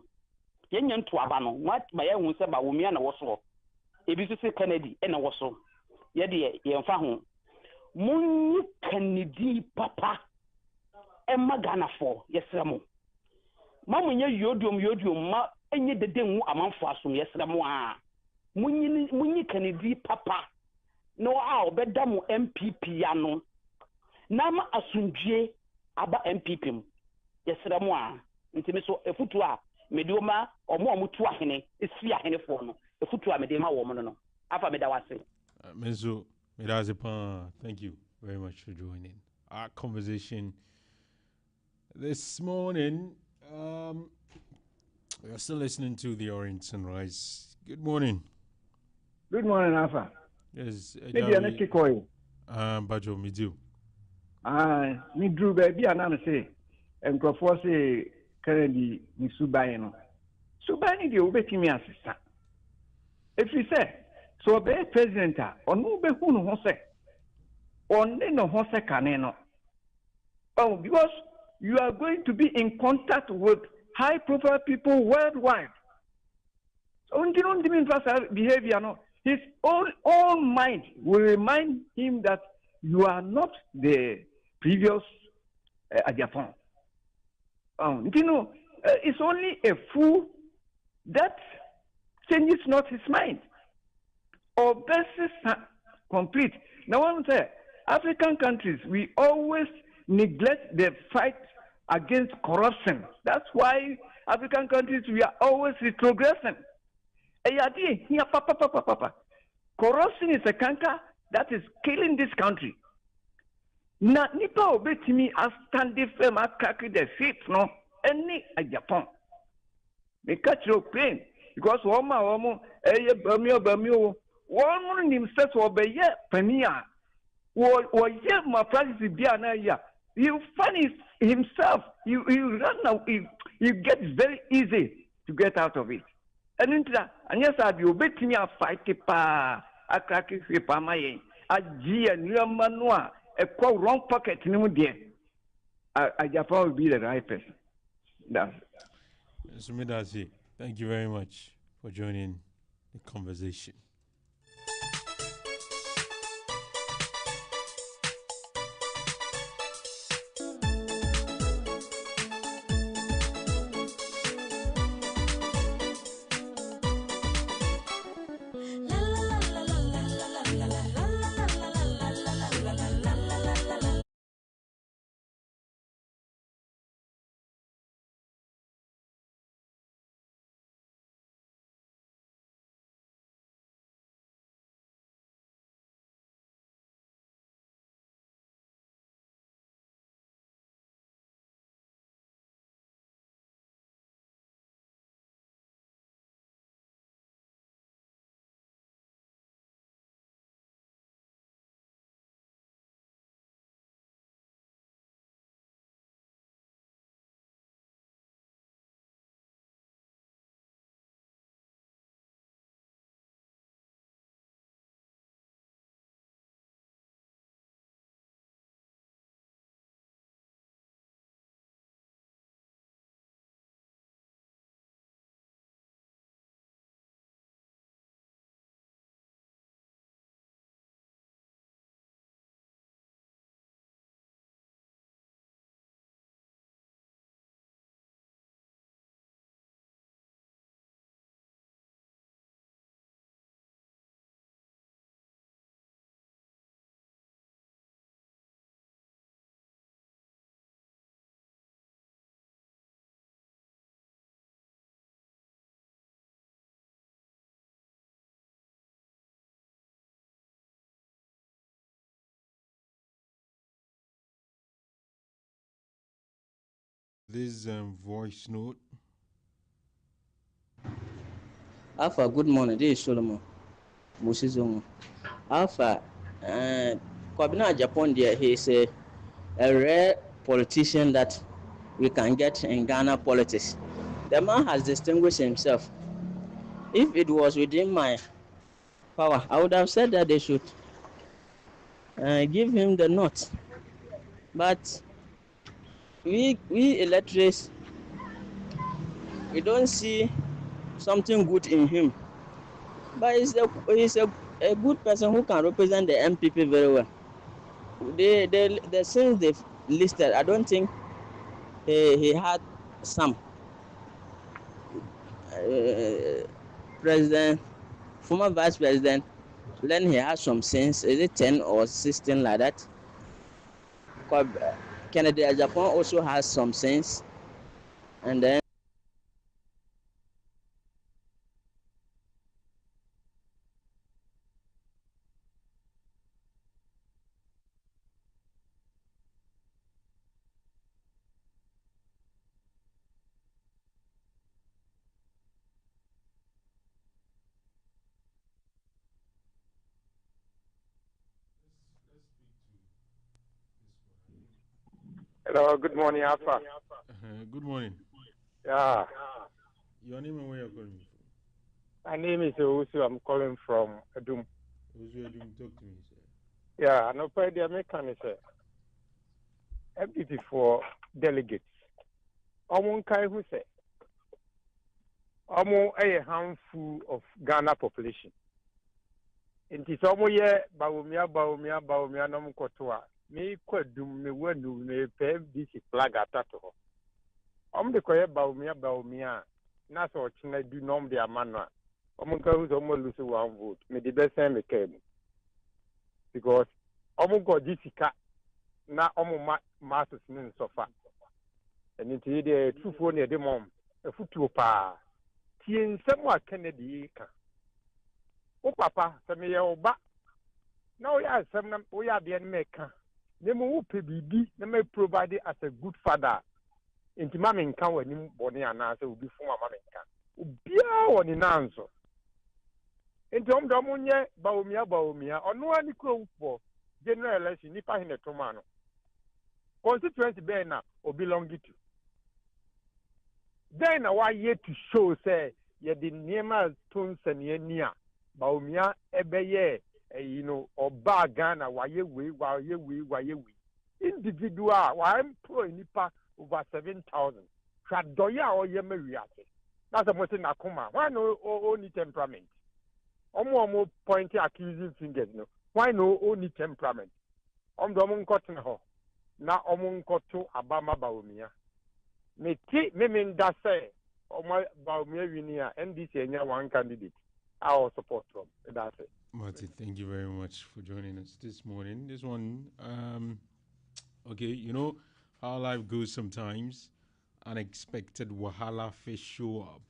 Yenya nto aba no, what ma ya hu se ba wo me na wo so. Ebi so se Kennedy e na wo so. Ye de ye mfa ho. Munyi Kennedy papa. E magana fo yesra mo. Ma munye yodum ma enye dede hu amanfo asom yesra mo a. Munyi Kennedy papa. No a obeda mo MPP ya no. Na ma asundwie aba MPP m. Yesra mo a. Ntimi so efutu a medioma omo tu ahene esi ahene fo no efutu a medema wo mo no afa meda wase Menzo Medazepan, thank you very much for joining our conversation this morning. We are still listening to the Orange Sunrise. Good morning. Good morning, Alpha. Yes, maybe I'm not kikoy. Bajo Midu. Me drew baby and I'm say and go say Kennedy ni Subai no. Subai ni obetimi asisa. If you say so be president on no be hu no se. On no ho se kaneno. Oh, because you are going to be in contact with high profile people worldwide. So on the behavior no, his own mind will remind him that you are not the previous Japan. It's only a fool that changes not his mind. Or basis complete. Now, I want to say, African countries, we always neglect the fight against corruption. That's why African countries, we are always retrogressing. Corruption is a canker that is killing this country. Na nipa obetimi a standing firm a crack the feet no any a Japan. They catch your pain because woman bamio one himself will be ye pania or ye my practice biana ya. You find himself you run now you get very easy to get out of it. And into that and yes I be obetimi a fight pa a crack it pa my a G and your manua. A quote wrong pocket, no dear. I Japan will be the right person. That's Sumidasi, thank you very much for joining the conversation. This voice note. Alpha, good morning. This is Solomon Musizongo. Alpha, Kwabena Japan, he is a rare politician that we can get in Ghana politics. The man has distinguished himself. If it was within my power, I would have said that they should give him the nod. But we electors, we don't see something good in him. But he's a good person who can represent the MPP very well. The since they've listed, I don't think he had some president, former vice president. Then he has some sense. Is it 10 or 16 like that? Kennedy Japan also has some sense, and then. Hello, good morning, Alpha. Good morning. Yeah. Your name and where you're calling from? My name is Owusu. I'm calling from Adum. Owusu Adum, talk to me, sir. Yeah, no problem. The American is MPP for delegates. Omo kai who say Omo a handful of Ghana population. Inti Omo ye bawumia no mkotoa. Me kwadum me wanu me pe this flag atato. Omo de koye bawumia na so china du nom de amano. Omo kai who Omo lose one vote. Me the best time me came. Because Omo go jisika na Omo masses nin sofa. And into the true phone the mom a futu pa. Tien semwa Kennedy ka. O papa se me ye oba. Na o ya sem na o ya de me ka. Ne mo pe bibi na me provide as a good father. Inti mama nka wani boni ana se obi fun mama nka. Obia woni nanso. Inti omdo nye bawumia onu ani kro for general election nipa hine tomano. Constituency be na o belong to. Then why yet to show say ye the niema tons and ye near bawumia ebeye or Ghana why ye we individual why employ nipa over 7,000 Shadoya or Yemeriate. That's a most in Akuma. Why no only temperament? Omo pointy accusing fingers, no. Why no only temperament? The Omon cotton ho. Na Omon cotton Abama Baumia. Me mean that say, Oma Baumia Winia, NDC, one candidate. I will support from. That's it. Marty, thank you very much for joining us this morning. This one, okay, you know how life goes sometimes. Unexpected wahala fish show up.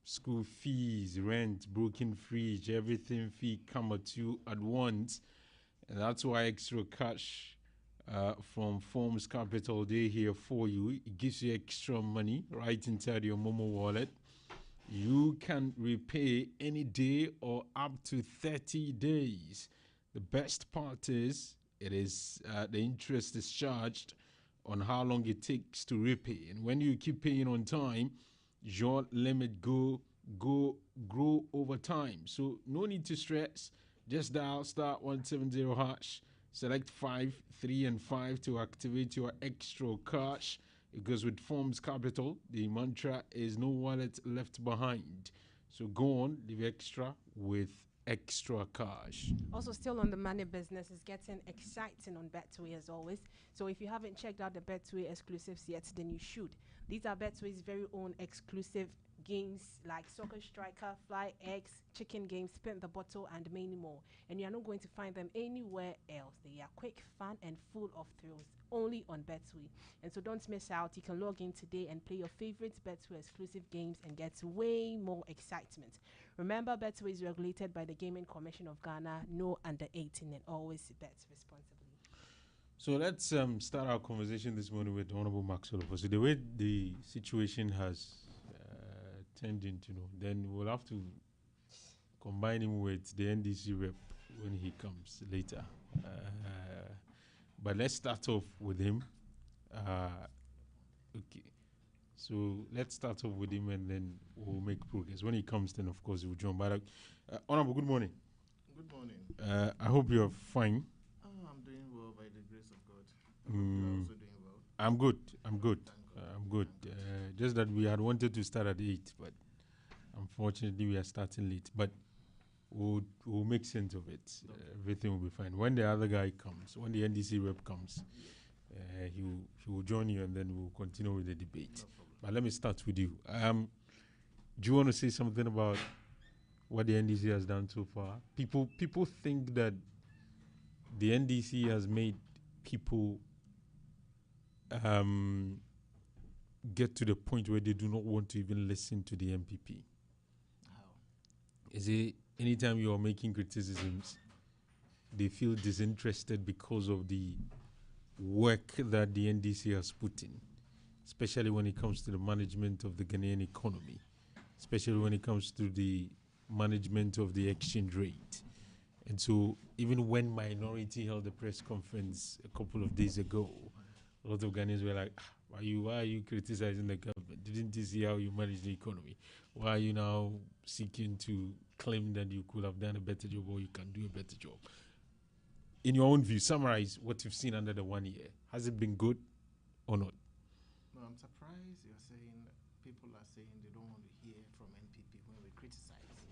School fees, rent, broken fridge, everything fee come at you at once. And that's why extra cash from Forms Capital Day here for you. It gives you extra money right inside your Momo wallet. You can repay any day or up to 30 days. The best part is the interest is charged on how long it takes to repay. And when you keep paying on time, your limit grow over time. So no need to stress. Just dial *170#. Select 5, 3, and 5 to activate your extra cash. Because with Forms Capital, the mantra is no wallet left behind. So go on, live extra with extra cash. Also, still on the money business, is getting exciting on Betway as always. So if you haven't checked out the Betway exclusives yet, then you should. These are Betway's very own exclusive games like Soccer Striker, Fly X, Chicken Game, Spin the Bottle, and many more. And you are not going to find them anywhere else. They are quick, fun, and full of thrills. Only on Betway. And so don't miss out. You can log in today and play your favorite Betway exclusive games and get way more excitement. Remember, Betway is regulated by the Gaming Commission of Ghana. No under 18 and always bet responsibly. So let's start our conversation this morning with Honorable Maxwell. So the way the situation has turned into, then we'll have to combine him with the NDC rep when he comes later. But let's start off with him. Okay. So let's start off with him and then we'll make progress. When he comes, then of course we'll join. But Honorable, good morning. Good morning. I hope you're fine. Oh, I'm doing well by the grace of God. You're also doing well. I'm good. I'm good. Just that we had wanted to start at 8, but unfortunately we are starting late. But we'll make sense of it. Everything will be fine. When the other guy comes, when the NDC rep comes, he will join you and then we'll continue with the debate. But let me start with you. Do you want to say something about what the NDC has done so far? People think that the NDC has made people get to the point where they do not want to even listen to the MPP. How? Is it anytime you are making criticisms, they feel disinterested because of the work that the NDC has put in, especially when it comes to the management of the Ghanaian economy, especially when it comes to the management of the exchange rate. And so even when Minority held a press conference a couple of days ago, a lot of Ghanaians were like, why are you criticizing the government? Didn't you see how you manage the economy? Why are you now seeking to claim that you could have done a better job or you can do a better job? In your own view, summarize what you've seen under the 1 year. Has it been good or not? No, I'm surprised you're saying people are saying they don't want to hear from NPP when we criticize.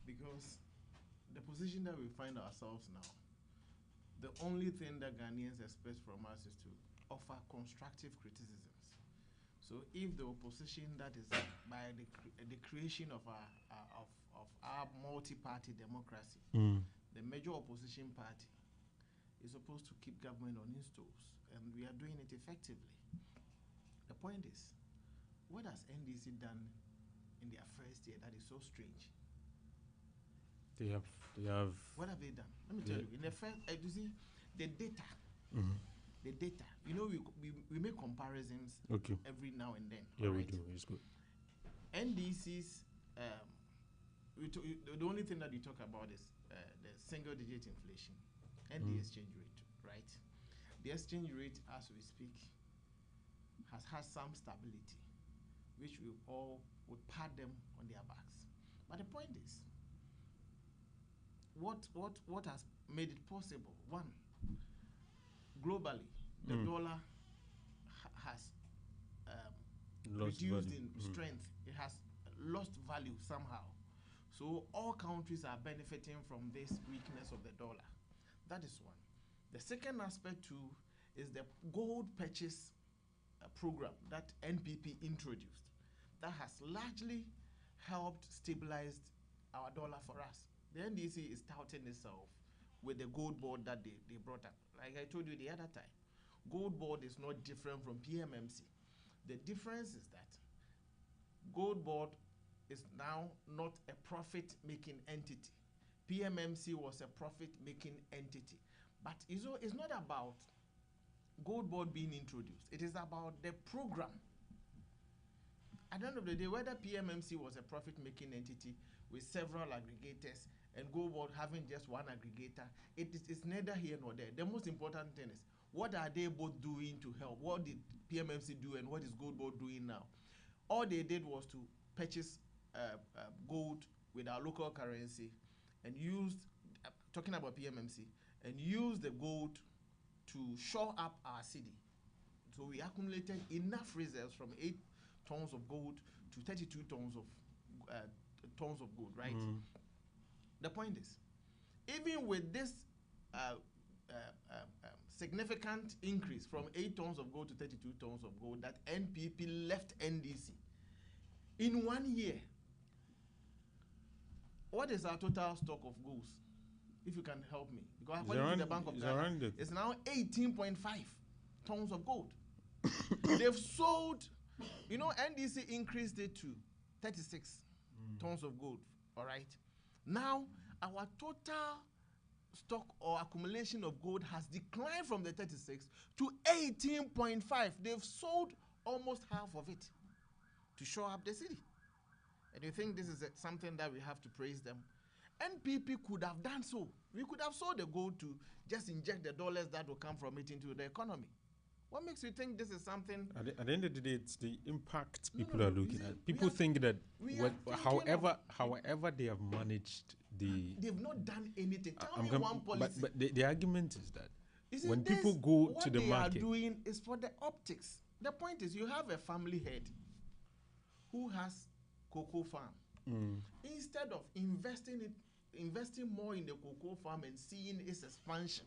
Because the position that we find ourselves now, the only thing that Ghanaians expect from us is to offer constructive criticisms. So if the opposition that is by the creation of our multi-party democracy, the major opposition party is supposed to keep government on its toes, and we are doing it effectively. The point is, what has NDC done in their first year that is so strange? They have. What have they done? Let me tell you. In the first, you see, the data. The data. You know, we make comparisons every now and then. Yeah, we do. It's good. NDC's, the only thing that we talk about is the single-digit inflation and the exchange rate, right? The exchange rate, as we speak, has had some stability, which we all would pat them on their backs. But the point is, what has made it possible? One, globally, the dollar has reduced in strength. It has lost value somehow. So all countries are benefiting from this weakness of the dollar. That is one. The second aspect too is the gold purchase program that NPP introduced. That has largely helped stabilize our dollar for us. The NDC is touting itself with the gold board that they brought up. Like I told you the other time, gold board is not different from PMMC. The difference is that gold board is now not a profit-making entity. PMMC was a profit-making entity. But it's not about gold board being introduced. It is about the program. At the end of the day, whether PMMC was a profit-making entity with several aggregators and gold board having just one aggregator, it's neither here nor there. The most important thing is, what are they both doing to help? What did PMMC do and what is gold board doing now? All they did was to purchase gold with our local currency and used, talking about PMMC, and used the gold to shore up our city. So we accumulated enough reserves from 8 tons of gold to 32 tons of gold, right? The point is, even with this significant increase from 8 tons of gold to 32 tons of gold that NPP left NDC, in 1 year, what is our total stock of gold? If you can help me. Because according to the Bank of Ghana, it's now 18.5 tons of gold. They've sold, NDC increased it to 36 tons of gold, all right? Now, our total stock or accumulation of gold has declined from the 36 to 18.5. They've sold almost half of it to shore up the city. And you think this is something that we have to praise them? NPP could have done so. We could have sold the gold to just inject the dollars that will come from it into the economy. What makes you think this is something? At the end of the day, it's the impact people are looking at. People think that however they have managed they've not done anything. Tell me one policy. But the argument is that when people go to the market, what they are doing is for the optics. The point is, you have a family head who has cocoa farm. Instead of investing more in the cocoa farm and seeing its expansion,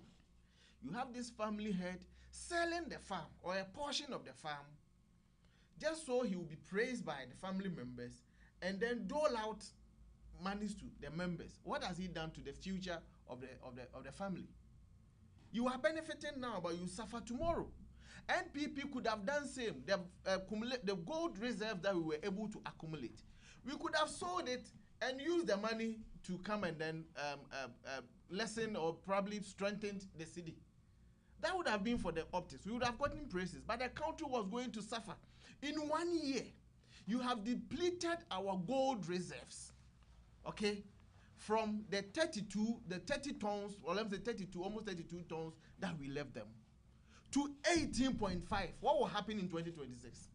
you have this family head selling the farm or a portion of the farm just so he will be praised by the family members and then dole out monies to the members. What has he done to the future of the family? You are benefiting now, but you suffer tomorrow. NPP could have done same. The gold reserve that we were able to accumulate, we could have sold it and used the money to come and then lessen or probably strengthen the city. That would have been for the optics. We would have gotten praises, but the country was going to suffer. In 1 year, you have depleted our gold reserves, okay, from the 30 tons, or let me say 32, almost 32 tons that we left them, to 18.5. What will happen in 2026?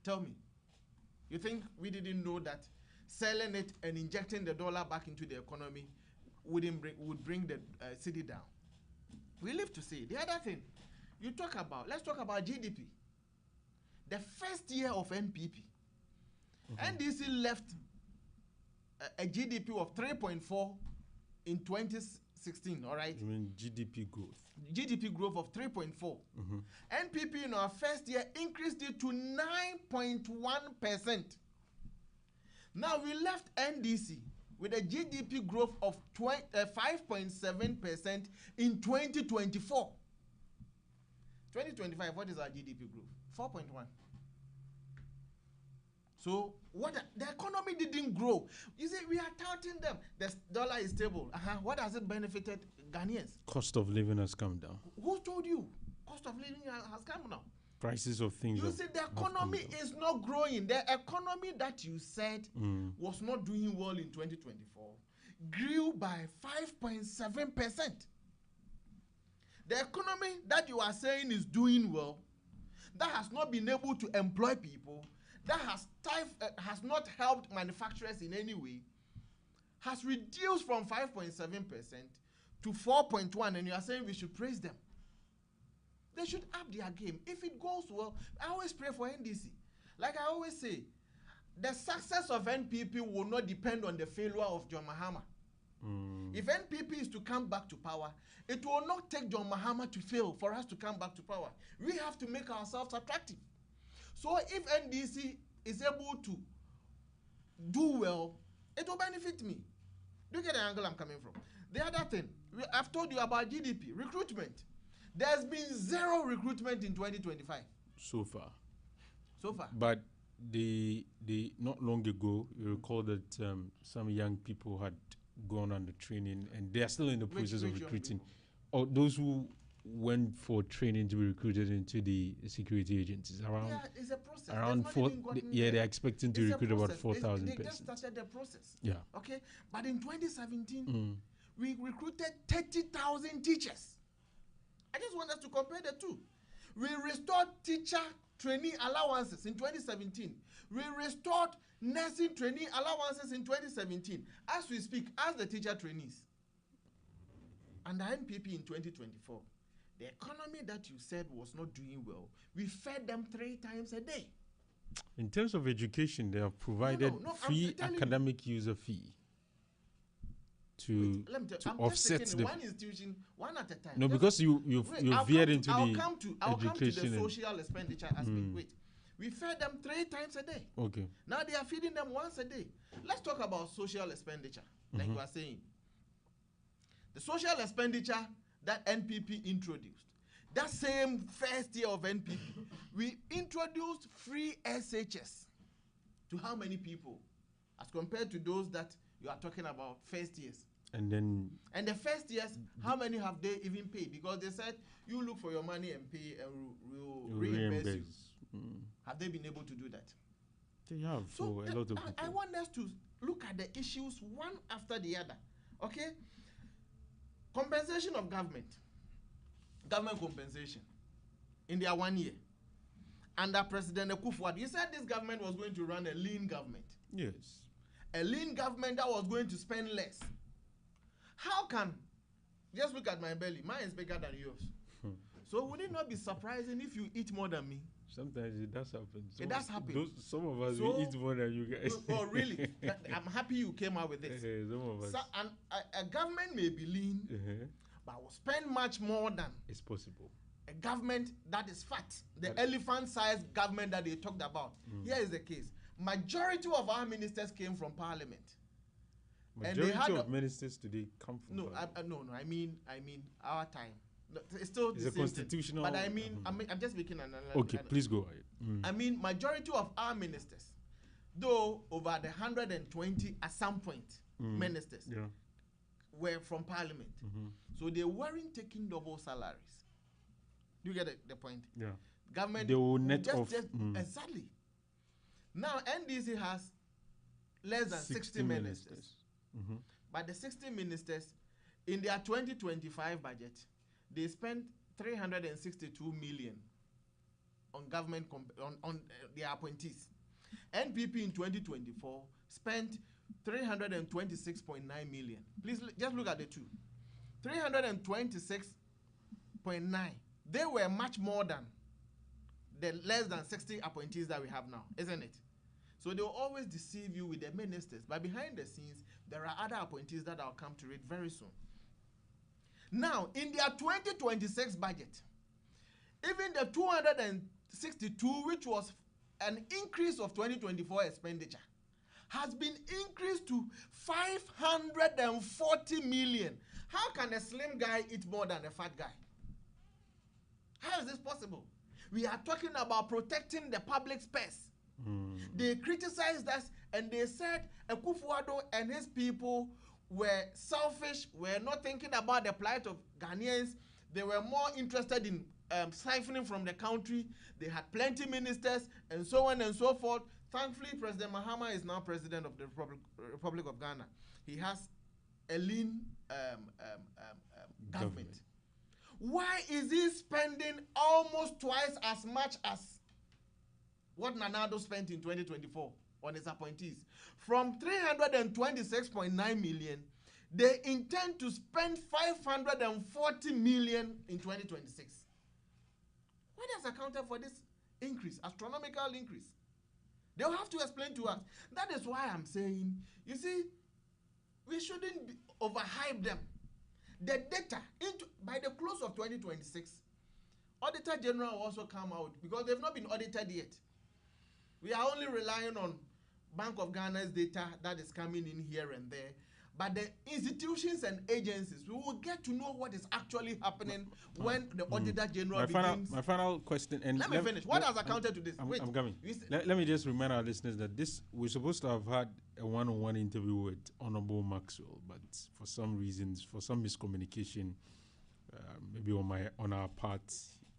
Tell me. You think we didn't know that selling it and injecting the dollar back into the economy would bring the city down? We live to see. The other thing, let's talk about GDP. The first year of NPP, NDC left a GDP of 3.4 in 2016, all right? You mean GDP growth? GDP growth of 3.4. NPP in our first year increased it to 9.1%. Now we left NDC with a GDP growth of 5.7% in 2024. 2025, what is our GDP growth? 4.1. So the economy didn't grow. You see, we are touting them. The dollar is stable. What has it benefited Ghanaians? Cost of living has come down. Who told you? Cost of living has come down. Prices of things. You see, the economy is not growing. The economy that you said was not doing well in 2024 grew by 5.7%. The economy that you are saying is doing well, that has not been able to employ people, that has not helped manufacturers in any way, has reduced from 5.7% to 4.1%, and you are saying we should praise them. They they should up their game. If it goes well, I always pray for NDC. Like I always say, the success of NPP will not depend on the failure of John Mahama. If NPP is to come back to power, it will not take John Mahama to fail for us to come back to power. We have to make ourselves attractive. So if NDC is able to do well, it will benefit me. Do you get the angle I'm coming from? The other thing, I've told you about GDP, recruitment. There's been zero recruitment in 2025. So far. So far. But not long ago, you recall that some young people had gone under training and they are still in the process of recruiting. Or those who went for training to be recruited into the security agencies around. Yeah, it's a process. Around they're expecting to recruit about 4,000 persons. They just started the process. Yeah. Okay, but in 2017, we recruited 30,000 teachers. I just want us to compare the two. We restored teacher trainee allowances in 2017. We restored nursing trainee allowances in 2017. As we speak, as the teacher trainees. Under NPP in 2024, the economy that you said was not doing well, we fed them 3 times a day. In terms of education, they have provided free academic user fee to offset the one institution, one at a time. No, because you veered into the education. I'll come to the social expenditure aspect. Wait, we fed them 3 times a day. Okay. Now they are feeding them once a day. Let's talk about social expenditure, like you are saying. The social expenditure that NPP introduced, that same first year of NPP, we introduced free SHS to how many people, as compared to those that you are talking about first years? And the first years, how many have they even paid? Because they said you look for your money and pay, and we'll reimburse you. Have they been able to do that? They have for a lot of people. I want us to look at the issues one after the other. Okay? Compensation of government compensation in their 1 year. Under President Akufo-Addo, you said this government was going to run a lean government. Yes. A lean government that was going to spend less. How can, just look at my belly, mine is bigger than yours. So would it not be surprising if you eat more than me? Sometimes it does happen. It does happen. Some of us, we eat more than you guys. Oh, really? I'm happy you came out with this. Some of us. So, a government may be lean, but will spend much more than it's possible. A government that is fat, the elephant-sized government that they talked about. Here is the case. Majority of our ministers came from parliament. Majority of ministers today come from parliament. No, I mean our time. It's still the same constitutional thing. But I mean, I'm just making an analogy. Okay, please go ahead. I mean, majority of our ministers, though over the 120 at some point, ministers were from parliament. So they weren't taking double salaries. Do you get the point? Yeah. Government they will net off. Exactly. Now NDC has less than 60 ministers. But the 60 ministers in their 2025 budget, they spent 362 million on government on their appointees. NPP in 2024 spent 326.9 million. Please just look at the two. 326.9. They were much more than the less than 60 appointees that we have now, isn't it? So they will always deceive you with the ministers, but behind the scenes, there are other appointees that I'll come to read very soon. Now, in their 2026 budget, even the 262, which was an increase of 2024 expenditure, has been increased to 540 million. How can a slim guy eat more than a fat guy? How is this possible? We are talking about protecting the public space. They criticized us and they said Akufo-Addo and his people were selfish, were not thinking about the plight of Ghanaians. They were more interested in siphoning from the country. They had plenty ministers and so on and so forth. Thankfully, President Mahama is now president of the Republic of Ghana. He has a lean government. Why is he spending almost twice as much as what Nana-Addo spent in 2024 on his appointees? From 326.9 million, they intend to spend 540 million in 2026. accounted for this increase, astronomical increase? They'll have to explain to us. That is why I'm saying, you see, we shouldn't overhype them. The data, by the close of 2026, Auditor General will also come out because they've not been audited yet. We are only relying on Bank of Ghana's data that is coming in here and there. But the institutions and agencies, we will get to know what is actually happening when the Auditor General begins. My final question. And let me finish. What has accounted to this? Wait. I'm coming. Let me just remind our listeners that we're supposed to have had a one-on-one interview with Honorable Maxwell, but for some reasons, for some miscommunication, maybe on our part,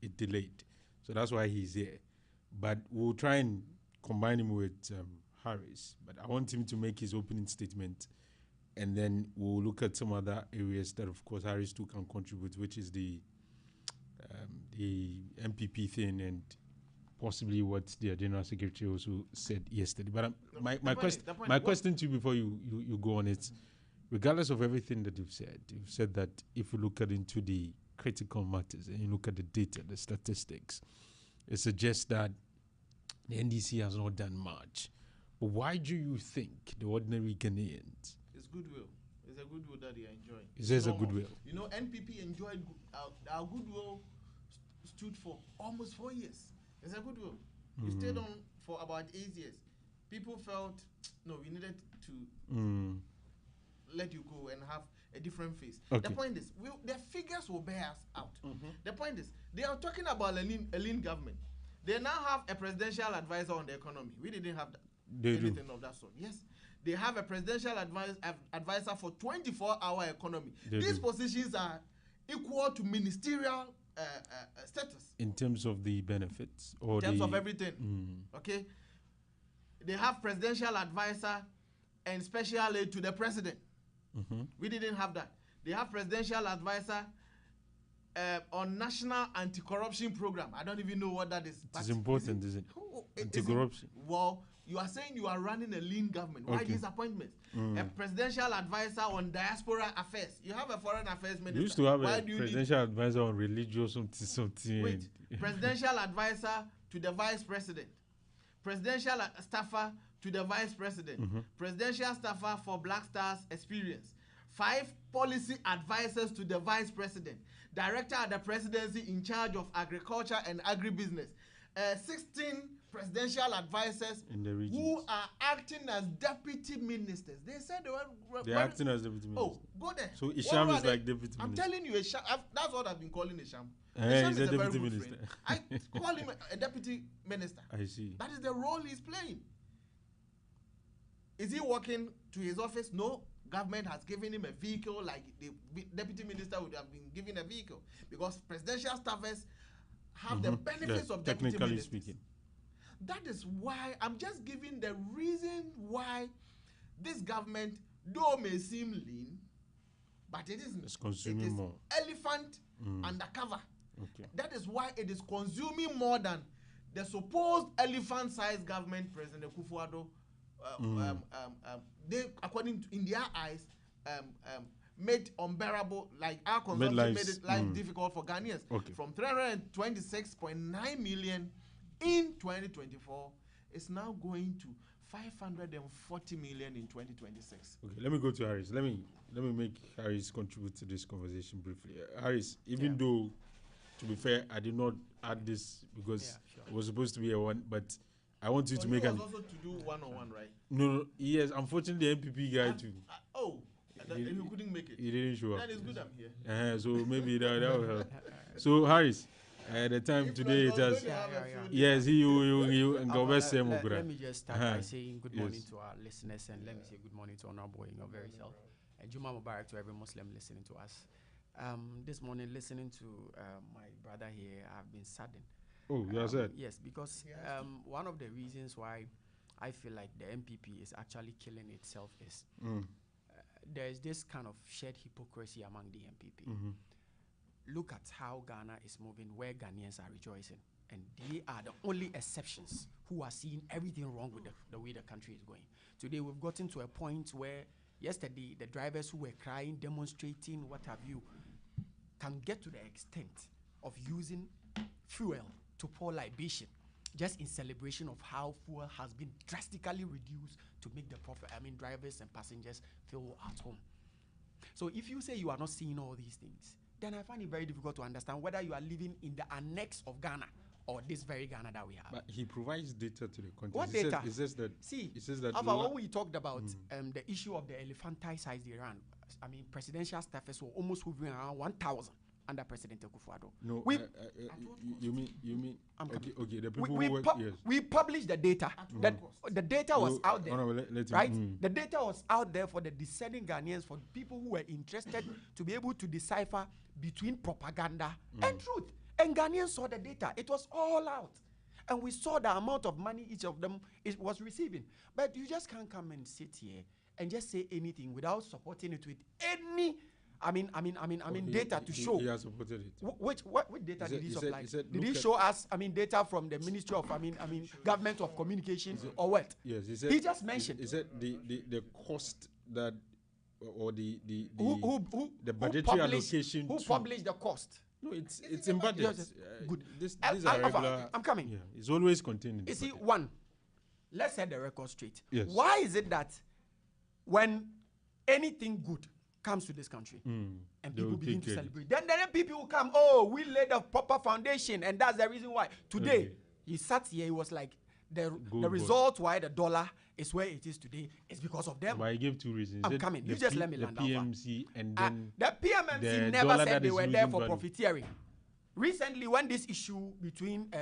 it delayed. So that's why he's here. But we'll try and combine him with Harris. But I want him to make his opening statement. And then we'll look at some other areas that, of course, Harris too can contribute, which is the MPP thing and possibly what the General Secretary also said yesterday. But my question to you before you go on it, regardless of everything that you've said that if you look into the critical matters and you look at the data, the statistics, it suggests that the NDC has not done much. But why do you think the ordinary Ghanaians? It's goodwill. It's a goodwill that they are enjoying. There's a goodwill. You know, NPP enjoyed our goodwill stood for almost 4 years. It's a goodwill. We stayed on for about 8 years. People felt, no, we needed to let you go and have a different face. Okay. The point is, the figures will bear us out. The point is, they are talking about a lean government. They now have a presidential advisor on the economy. We didn't have anything of that sort. Yes. They have a presidential advisor for 24-hour economy. These positions are equal to ministerial status. In terms of the benefits? Or in terms of everything. Okay? They have presidential advisor and special aid to the president. We didn't have that. They have presidential advisor on national anti-corruption program. I don't even know what that is. It's important, isn't it? Anti-corruption. Well, you are saying you are running a lean government. Why these appointments? A presidential advisor on diaspora affairs. You have a foreign affairs minister. You used to have a presidential advisor on religious something. Wait, presidential advisor to the vice president. Presidential staffer to the vice president. Presidential staffer for Black Stars Experience. 5 policy advisors to the vice president. Director at the presidency in charge of agriculture and agribusiness. 16 presidential advisors who are acting as deputy ministers. They said they're acting as deputy ministers. Oh, go there. So Isham is like deputy minister. I'm telling you, that's what I've been calling Isham. Isham is a deputy minister. I call him a deputy minister. I see. That is the role he's playing. Is he walking to his office? No. Government has given him a vehicle like the deputy minister would have been given a vehicle because presidential staffers have the benefits of deputy ministers. Speaking. That is why I'm just giving the reason why this government, though may seem lean, but it isn't. It's consuming more. Elephant undercover. Okay. That is why it is consuming more than the supposed elephant-sized government President Kufuor they, according to in their eyes, made unbearable, like our consumption made it life difficult for Ghanaians. Okay. From 326.9 million in 2024, it's now going to 540 million in 2026. Okay, let me go to Harris. Let me make Harris contribute to this conversation briefly. Harris, even though, to be fair, I did not add this because it was supposed to be a one, but I want you to make an. Also to do one-on-one, right? No, yes. Unfortunately, the MPP guy too. He couldn't make it. He didn't show up. That is good. I'm here. So maybe that will help. So Harris, at the time today it has. Yes, you and go best. Let me just start by saying good morning to our listeners, and let me say good morning to Honorable in your very self, and Juma Mubarak to every Muslim listening to us. This morning, listening to my brother here, I've been saddened. Oh, you are sad? Yes, because one of the reasons why I feel like the MPP is actually killing itself is there is this kind of shared hypocrisy among the MPP. Look at how Ghana is moving, where Ghanaians are rejoicing. And they are the only exceptions who are seeing everything wrong with the way the country is going. Today, we've gotten to a point where yesterday, the drivers who were crying, demonstrating, what have you, can get to the extent of using fuel to pour libation just in celebration of how fuel has been drastically reduced to make the drivers and passengers feel at home. So if you say you are not seeing all these things, then I find it very difficult to understand whether you are living in the annex of Ghana or this very Ghana that we have. But he provides data to the country. What data? It says that. See, it says that. Alpha, when we talked about the issue of the elephantize they ran, presidential staffers were almost hovering around 1,000 under President Akufo-Addo. No, you mean? Okay. The people we published the data. The data was out there, right? The data was out there for the discerning Ghanaians, for people who were interested to be able to decipher between propaganda and truth. And Ghanaians saw the data. It was all out. And we saw the amount of money each of them was receiving. But you just can't come and sit here and just say anything without supporting it with any data to show. He has supported it. What data did he supply? Did he show us data from the Ministry of Government of Communications or what? Yes, he just mentioned. He said the cost that or the budgetary allocation. Who published the cost? No, it's in budget. Good. These are regular. I'm coming. Yeah, it's always contained in the You see, budget. let's set the record straight. Yes. Why is it that when anything good comes to this country and people begin to celebrate, then people will come, we laid a proper foundation, and that's the reason why. Today, he sat here, he was like, the result why the dollar is where it is today is because of them. But I gave two reasons. I'm coming. You just let me land. The PMC and then the PMMC never said they were there for profiteering. Recently, when this issue between the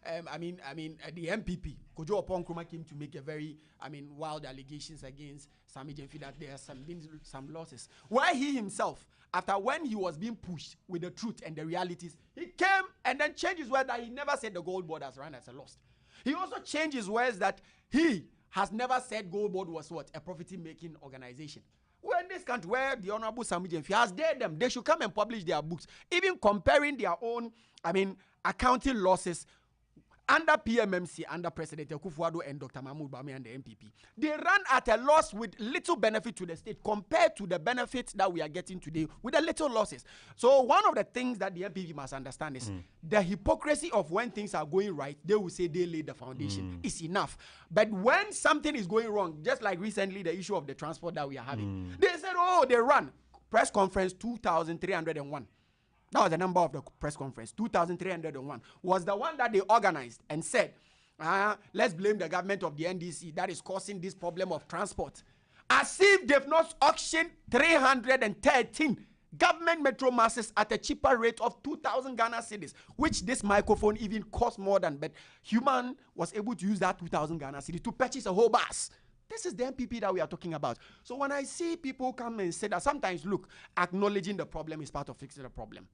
MPP, Kojo Oppong-Nkrumah, came to make a very wild allegations against Sammy Jenfi that there has been some losses. Why he himself, after when he was being pushed with the truth and the realities, he came and then changed his word that he never said the gold board has run as a loss. He also changed his words that he has never said Gold Board was what? A profit-making organization. Well, in this country where the Honorable Sami Jenfi has dared them, they should come and publish their books, even comparing their own, accounting losses under PMMC, under President Akufo-Addo and Dr. Mahmoud Bawumia and the MPP. They ran at a loss with little benefit to the state compared to the benefits that we are getting today with the little losses. So one of the things that the MPP must understand is the hypocrisy of when things are going right, they will say they laid the foundation. It's enough. But when something is going wrong, just like recently the issue of the transport that we are having, they said, they ran. Press conference 2,301. That was the number of the press conference. 2,301 was the one that they organized and said, let's blame the government of the NDC that is causing this problem of transport. As if they've not auctioned 313 government metro masses at a cheaper rate of 2,000 Ghana cedis, which this microphone even cost more than, but Human was able to use that 2,000 Ghana cedis to purchase a whole bus. This is the MPP that we are talking about. So when I see people come and say that, sometimes, look, acknowledging the problem is part of fixing the problem.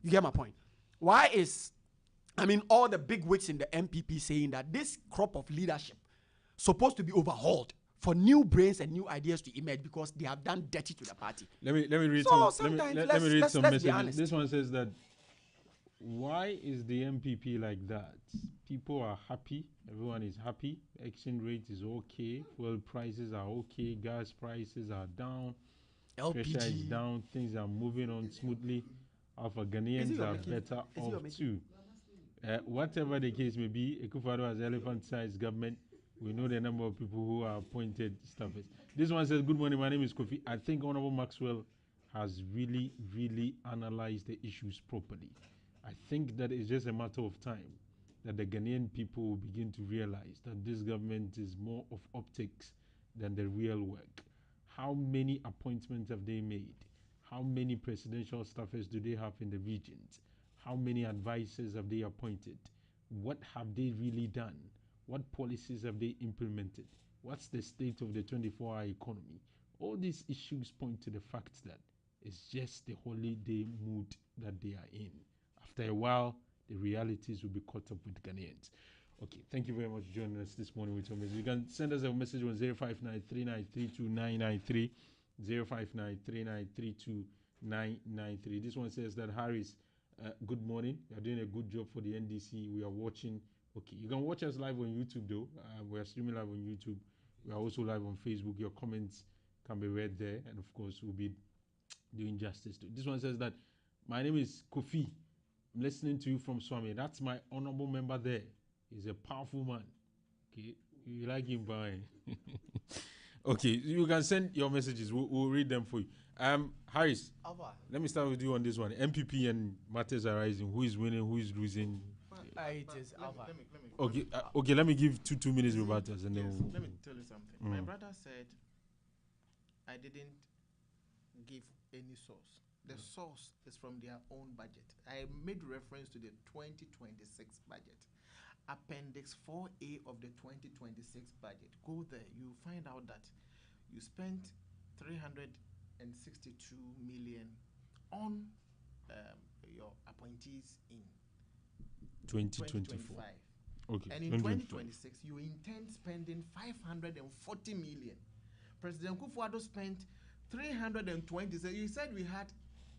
You get my point? Why is, all the big wigs in the MPP saying that this crop of leadership supposed to be overhauled for new brains and new ideas to emerge because they have done dirty to the party? Let me read some messages. This one says that, why is the MPP like that? People are happy. Everyone is happy. Exchange rate is okay. Fuel prices are okay. Gas prices are down. LPG. Pressure is down. Things are moving on smoothly. Alpha Ghanaians are better off too. Whatever the case may be, Akufo-Addo has elephant-sized government. We know the number of people who are appointed staffers. This one says, good morning, my name is Kofi. I think Honorable Maxwell has really, really analyzed the issues properly. I think that it's just a matter of time that the Ghanaian people will begin to realize that this government is more of optics than the real work. How many appointments have they made? How many presidential staffers do they have in the regions? How many advisors have they appointed? What have they really done? What policies have they implemented? What's the state of the 24-hour economy? All these issues point to the fact that it's just the holiday mood that they are in. After a while, the realities will be caught up with Ghanaians. Okay, thank you very much for joining us this morning with your message. You can send us a message on 05939329993. 05939329993. This one says that, Harris, good morning. You're doing a good job for the NDC. We are watching. Okay, you can watch us live on YouTube though. We are streaming live on YouTube. We are also live on Facebook. Your comments can be read there, and of course, we'll be doing justice to it. This one says that, my name is Kofi. I'm listening to you from Swami. That's my honorable member there. He's a powerful man. Okay, you like him, buying. Okay, you can send your messages. We'll read them for you. Harris, Alva. let me start with you on this one. MPP and matters arising. Who is winning? Who is losing? It is Alva. Okay. Let me give 2 minutes rebuttals and then. Let me tell you something. My brother said I didn't give any source. The source is from their own budget. I made reference to the 2026 budget. Appendix 4A of the 2026 budget. Go there. You find out that you spent 362 million on your appointees in 2024. Okay. And in 2026, you intend spending 540 million. President Kufuor spent 320. So you said we had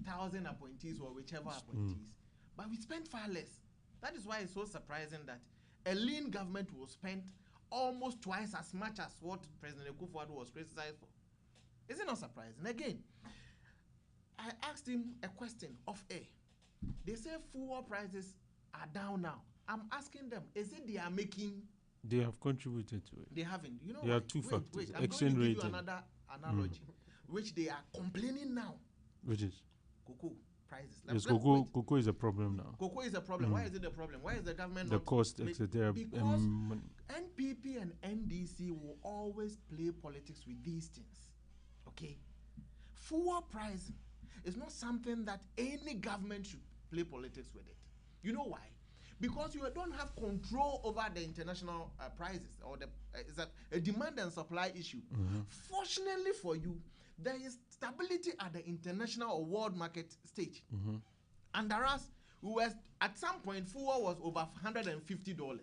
1,000 appointees or whichever appointees, but we spent far less. That is why it's so surprising that a lean government will spend almost twice as much as what President Kufuor was criticized for. Is it not surprising? Again, I asked him a question off air. They say fuel prices are down now. I'm asking them, is it they are making? They have contributed to it. They haven't. You know, there are two factors. Wait, I'm going to give you another analogy, which they are complaining now. Which is? Cocoa prices. Yes, cocoa is a problem now. Cocoa is a problem. Why is it a problem? Why is the government the cost, etc. Because NPP and NDC will always play politics with these things. Okay? Fuel pricing is not something that any government should play politics with it. You know why? Because you don't have control over the international prices, or it's a demand and supply issue. Fortunately for you, there is stability at the international or world market stage. And whereas we were at some point, fuel was over $150.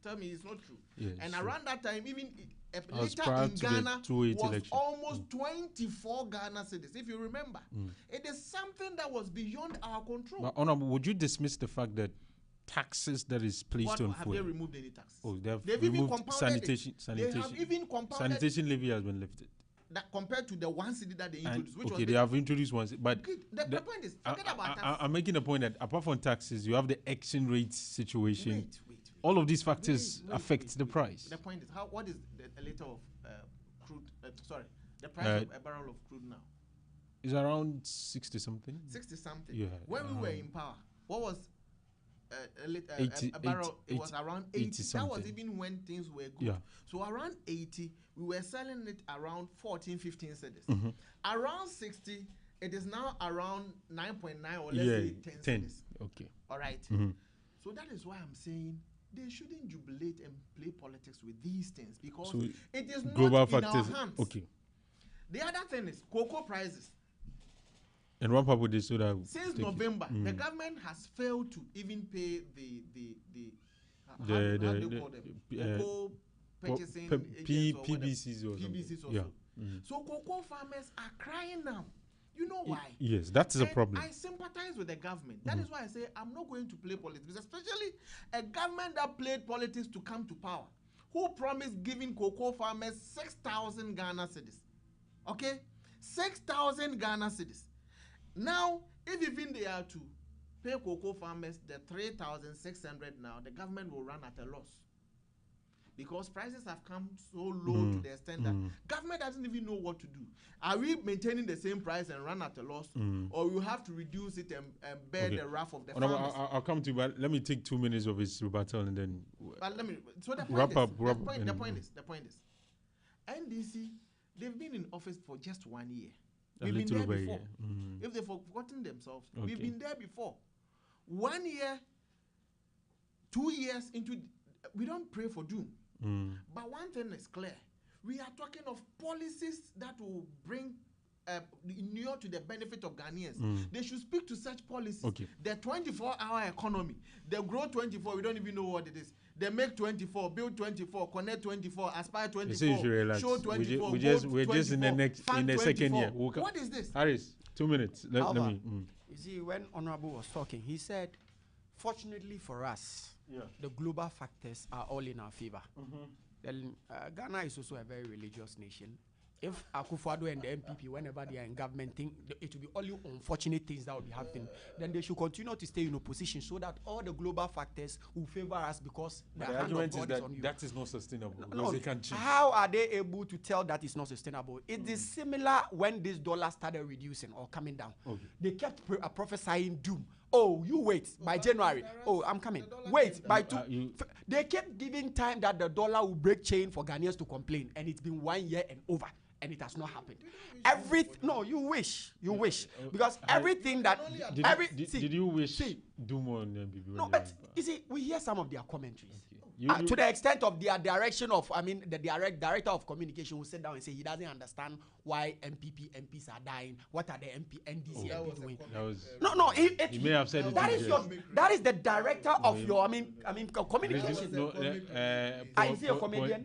Tell me it's not true. Yes, and sure. around that time, even a liter in Ghana was election. almost 24 Ghana cedis. If you remember, it is something that was beyond our control. But Honorable, would you dismiss the fact that taxes that is placed on have fuel? they removed any taxes? Oh, they've removed even sanitation. They have even compounded Sanitation levy has been lifted. That compared to the one city that they introduced, which okay, was they have introduced one, but okay, the point is, forget about taxes. I'm making a point that apart from taxes, you have the exchange rate situation. Wait. All of these factors affect the price. The point is, what is a liter of crude? The price of a barrel of crude now? It's around 60 something. 60 something. Yeah. When we were in power, what was a 80, barrel? It was around 80. That was something. even when things were good. Yeah. So around 80, we were selling it around 14, 15 cedis. Around 60, it is now around 9.9 or let's say 10 cedis. Okay. All right. So that is why I'm saying they shouldn't jubilate and play politics with these things, because it is global not factors. in our hands. Okay. The other thing is cocoa prices. And what about this? So that since November, the government has failed to even pay the cocoa purchasing PBCs or PBCs also. Yeah. So cocoa farmers are crying now. You know why? Yes, that is a problem. I sympathize with the government. That is why I say I'm not going to play politics, especially a government that played politics to come to power, who promised giving cocoa farmers 6,000 Ghana cedis. Okay? 6,000 Ghana cedis. Now, if even they are to pay cocoa farmers the 3,600 now, the government will run at a loss. Because prices have come so low to the extent that government doesn't even know what to do. Are we maintaining the same price and run at a loss? Or you have to reduce it and bear the wrath of the farmers? I'll come to you, but let me take 2 minutes of his rebuttal and then so the point wrap is, up. The point is, NDC, they've been in office for just 1 year. We've been there before. If they've forgotten themselves, we've been there before. 1 year, 2 years into, we don't pray for doom. But one thing is clear. We are talking of policies that will bring near to the benefit of Ghanaians. They should speak to such policies. The 24-hour economy, the grow 24, we don't even know what it is. They make 24, build 24, connect 24, aspire 24, show 24, we're just in the second year. What is this? Harris, 2 minutes. Let me. You see, when Honorable was talking, he said, fortunately for us, the global factors are all in our favor. Then, Ghana is also a very religious nation. if Akufo-Addo and the MPP, whenever they are in government, think it will be only unfortunate things that will be happening, then they should continue to stay in opposition so that all the global factors will favor us because the hand of God is on you. That is not sustainable. No, they can change. how are they able to tell that it's not sustainable? It is similar when this dollar started reducing or coming down. Okay. They kept prophesying doom. Oh, you wait by January. Oh, I'm coming. Wait by they kept giving time that the dollar will break chain for Ghanaians to complain, and it's been 1 year and over, and it has not happened. You wish because everything that did you wish doom on MPP? No, but you see, we hear some of their commentaries. To the extent of their direction of, the director of communication will sit down and say he doesn't understand why MPs are dying. What are the NDC MPs doing? He may have said it. That is the director of your, communication. Is he a comedian?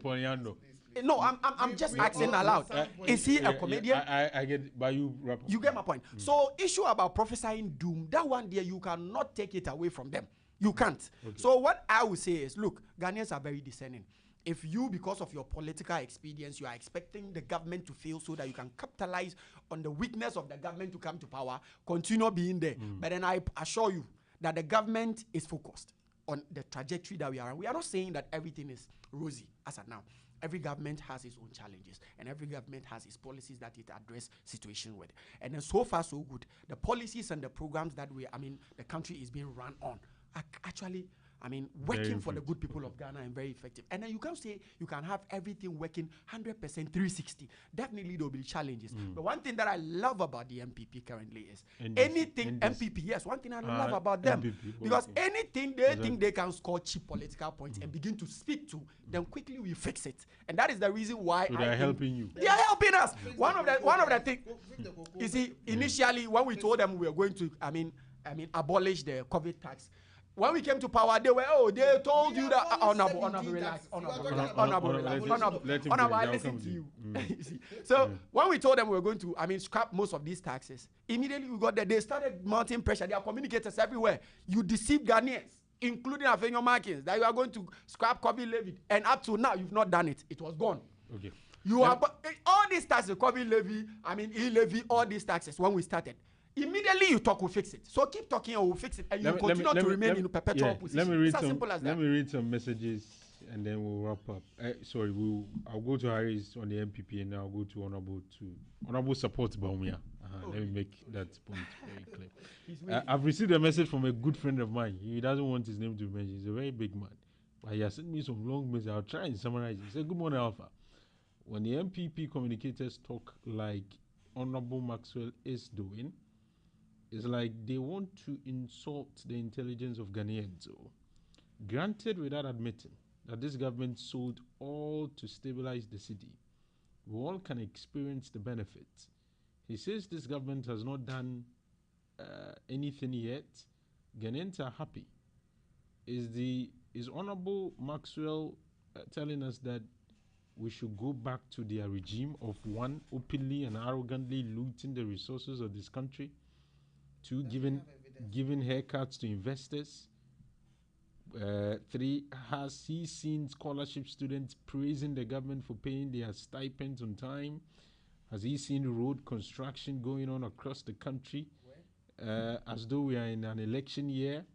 No, I'm just asking aloud. Is he a comedian? I get it, but you wrap up. You get my point. So, issue about prophesying doom, that one there, you cannot take it away from them. You can't. Okay. So what I would say is, look, Ghanaians are very discerning. If you, because of your political experience, you are expecting the government to fail so that you can capitalize on the weakness of the government to come to power, continue being there. But then I assure you that the government is focused on the trajectory that we are on. We are not saying that everything is rosy as of now. Every government has its own challenges, and every government has its policies that it address situation with. And then so far so good. The policies and the programs that the country is being run on are actually, working for the good people of Ghana and very effective. And then you can say you can have everything working 100% 360. Definitely there will be challenges. But one thing that I love about the MPP currently is MPP, yes, one thing I love about them, because anything they think they can score cheap political points and begin to speak to, then quickly we fix it. And that is the reason why they are helping you. They are helping us. One of the things, you see, initially when we told them we were going to, abolish the COVID tax, when we came to power, they told you that honorable, relax, I listen to you. So when we told them we were going to, scrap most of these taxes, immediately we got there. They started mounting pressure. There are communicators everywhere. You deceive Ghanaians, including Afenyo Markins, that you are going to scrap COVID levy, and up to now you've not done it. It was gone. Okay. All these taxes, COVID levy, e-levy, all these taxes. When we started, immediately you talk, we'll fix it. So keep talking and we'll fix it. And you continue to remain in perpetual position. It's as simple as that. Let me read some messages and then we'll wrap up. I'll go to Harris on the MPP and then I'll go to Honorable support Baumia. Let me make that point very clear. I've received a message from a good friend of mine. He doesn't want his name to be mentioned. He's a very big man. But he has sent me some long messages. I'll try and summarize it. He said, "Good morning, Alpha. When the MPP communicators talk like Honorable Maxwell is doing, it's like they want to insult the intelligence of Ghanaians. So, granted, without admitting that this government sold all to stabilize the city, we all can experience the benefits. He says this government has not done anything yet. Ghanaians are happy. Is Honorable Maxwell telling us that we should go back to their regime of 1, openly and arrogantly looting the resources of this country? 2, giving haircuts to investors. 3, has he seen scholarship students praising the government for paying their stipends on time? Has he seen road construction going on across the country as though we are in an election year?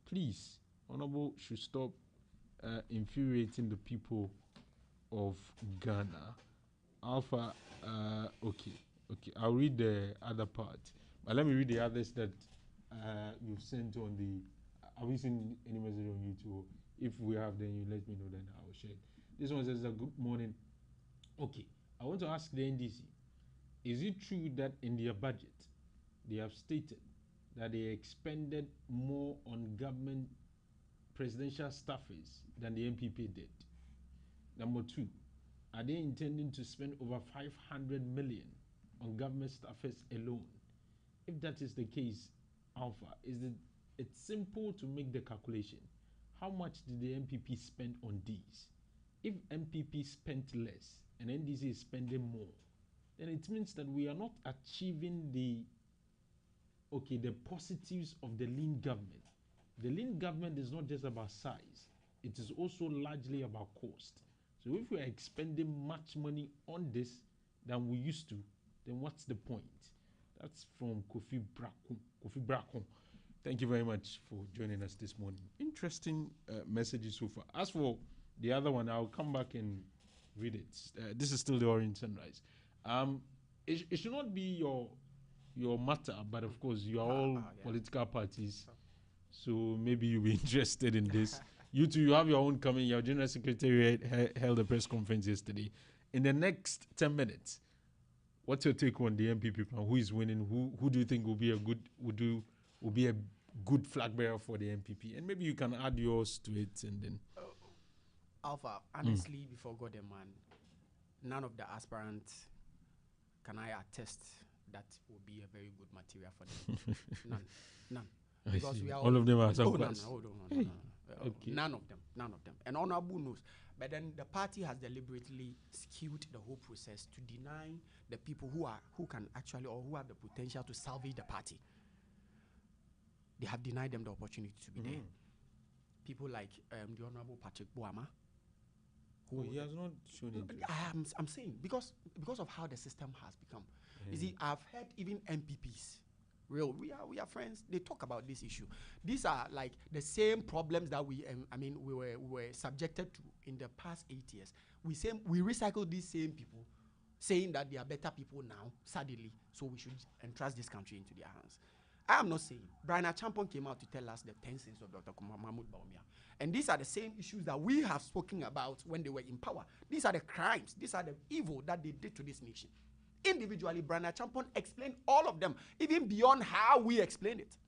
Please, Honorable should stop infuriating the people of Ghana." Alpha, okay, I'll read the other part. But let me read the others that you've sent on the. Have you seen any message on YouTube? If we have, then you let me know, then I will share it. This one says, "Good morning. Okay, I want to ask the NDC, is it true that in their budget, they have stated that they expended more on government presidential staffers than the MPP did? Number 2, are they intending to spend over 500 million on government staffers alone? If that is the case, Alpha, it's simple to make the calculation. How much did the MPP spend on these? If MPP spent less and NDC is spending more, then it means that we are not achieving the positives of the lean government. The lean government is not just about size, it is also largely about cost. So if we are expending much money on this, than we used to, then what's the point? That's from Kofi Brackon. Thank you very much for joining us this morning. Interesting messages so far. As for the other one, I'll come back and read it. This is still the Orange Sunrise. It should not be your matter, but of course you are all political parties, so maybe you'll be interested in this. You two, you have your own coming. Your General Secretary held a press conference yesterday. In the next 10 minutes, what's your take on the MPP plan? Who is winning? Who do you think will be a good flag bearer for the MPP? And maybe you can add yours to it, and then. Alpha, honestly, before God and man, none of the aspirants can I attest that will be a very good material for them. None. Because we are all of them are hold some on. Okay. None of them. And Honorable knows. But then the party has deliberately skewed the whole process to deny the people who can actually, or who have the potential to salvage the party. They have denied them the opportunity to be there. People like the Honorable Patrick Boama. He has not shown interest. I'm saying because of how the system has become. You see, I've heard even MPPs, we are friends. They talk about this issue. These are like the same problems that we were subjected to in the past 8 years. We recycle these same people, saying that they are better people now, suddenly, so we should entrust this country into their hands. I am not saying. Brian Achampon came out to tell us the 10 sins of Dr. Mahmoud Bawumia. And these are the same issues that we have spoken about when they were in power. These are the crimes, these are the evil that they did to this nation. Individually, Brian Achampon explained all of them, even beyond how we explain it.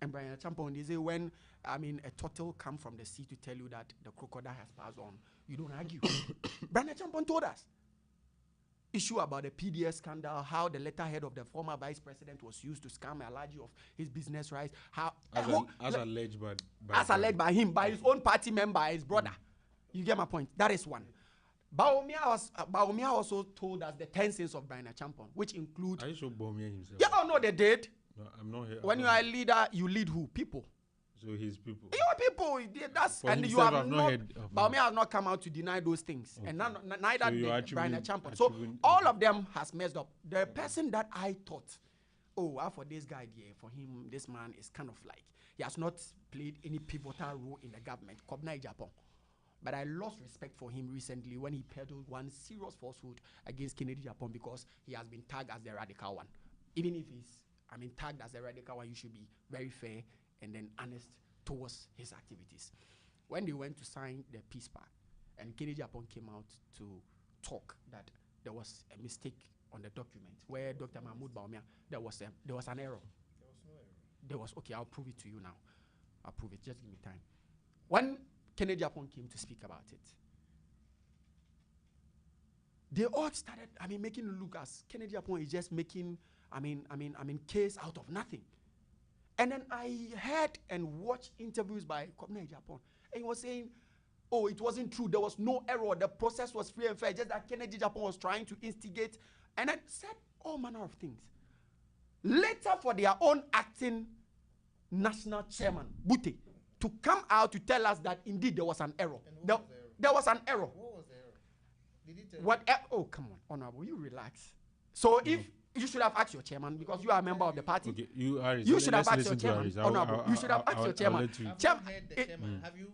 And Brian Achampon, they say when, a turtle comes from the sea to tell you that the crocodile has passed on, you don't argue. Brian Achampon told us. Issue about the PDS scandal, how the letterhead of the former vice president was used to scam Alhaji of his business rights. As alleged by him, by his own party member, his brother. You get my point? That is one. Bawumia also told us the 10 sins of Brian Achampon, which include. Are you sure Bawumia himself? Yeah, no, they did. No, I'm not here. When you are a leader, you lead who? People. So his people. Your people. That's For and himself, you have not. Bawumia has not come out to deny those things, and neither did Brian Achampon. So all of them has messed up. The person that I thought, for this guy here, for him, this man is kind of like he has not played any pivotal role in the government. Kobna Japan. But I lost respect for him recently when he peddled one serious falsehood against Kennedy Japan because he has been tagged as the radical one. Even if he's, tagged as the radical one, you should be very fair and then honest towards his activities. When they went to sign the peace pact, and Kennedy Japan came out to talk that there was a mistake on the document where Dr. Mahmoud Bawumia, there was an error. There was no error. There was, okay, I'll prove it to you now. I'll prove it, just give me time. When Kennedy Japan came to speak about it, they all started, making it look as Kennedy Japan is just making, case out of nothing. And then I heard and watched interviews by Kobna Japan, and he was saying, it wasn't true. There was no error. The process was free and fair. Just that Kennedy Japan was trying to instigate, and I said all manner of things. Later, for their own acting national chairman, Bute, to come out to tell us that indeed there was an error. There was an error. What was the error? Did he tell you? Oh, come on, Honorable, you relax. So if you should have asked your chairman because you are a member of the party. Okay, you should have asked your chairman, Honorable. You should have asked your chairman.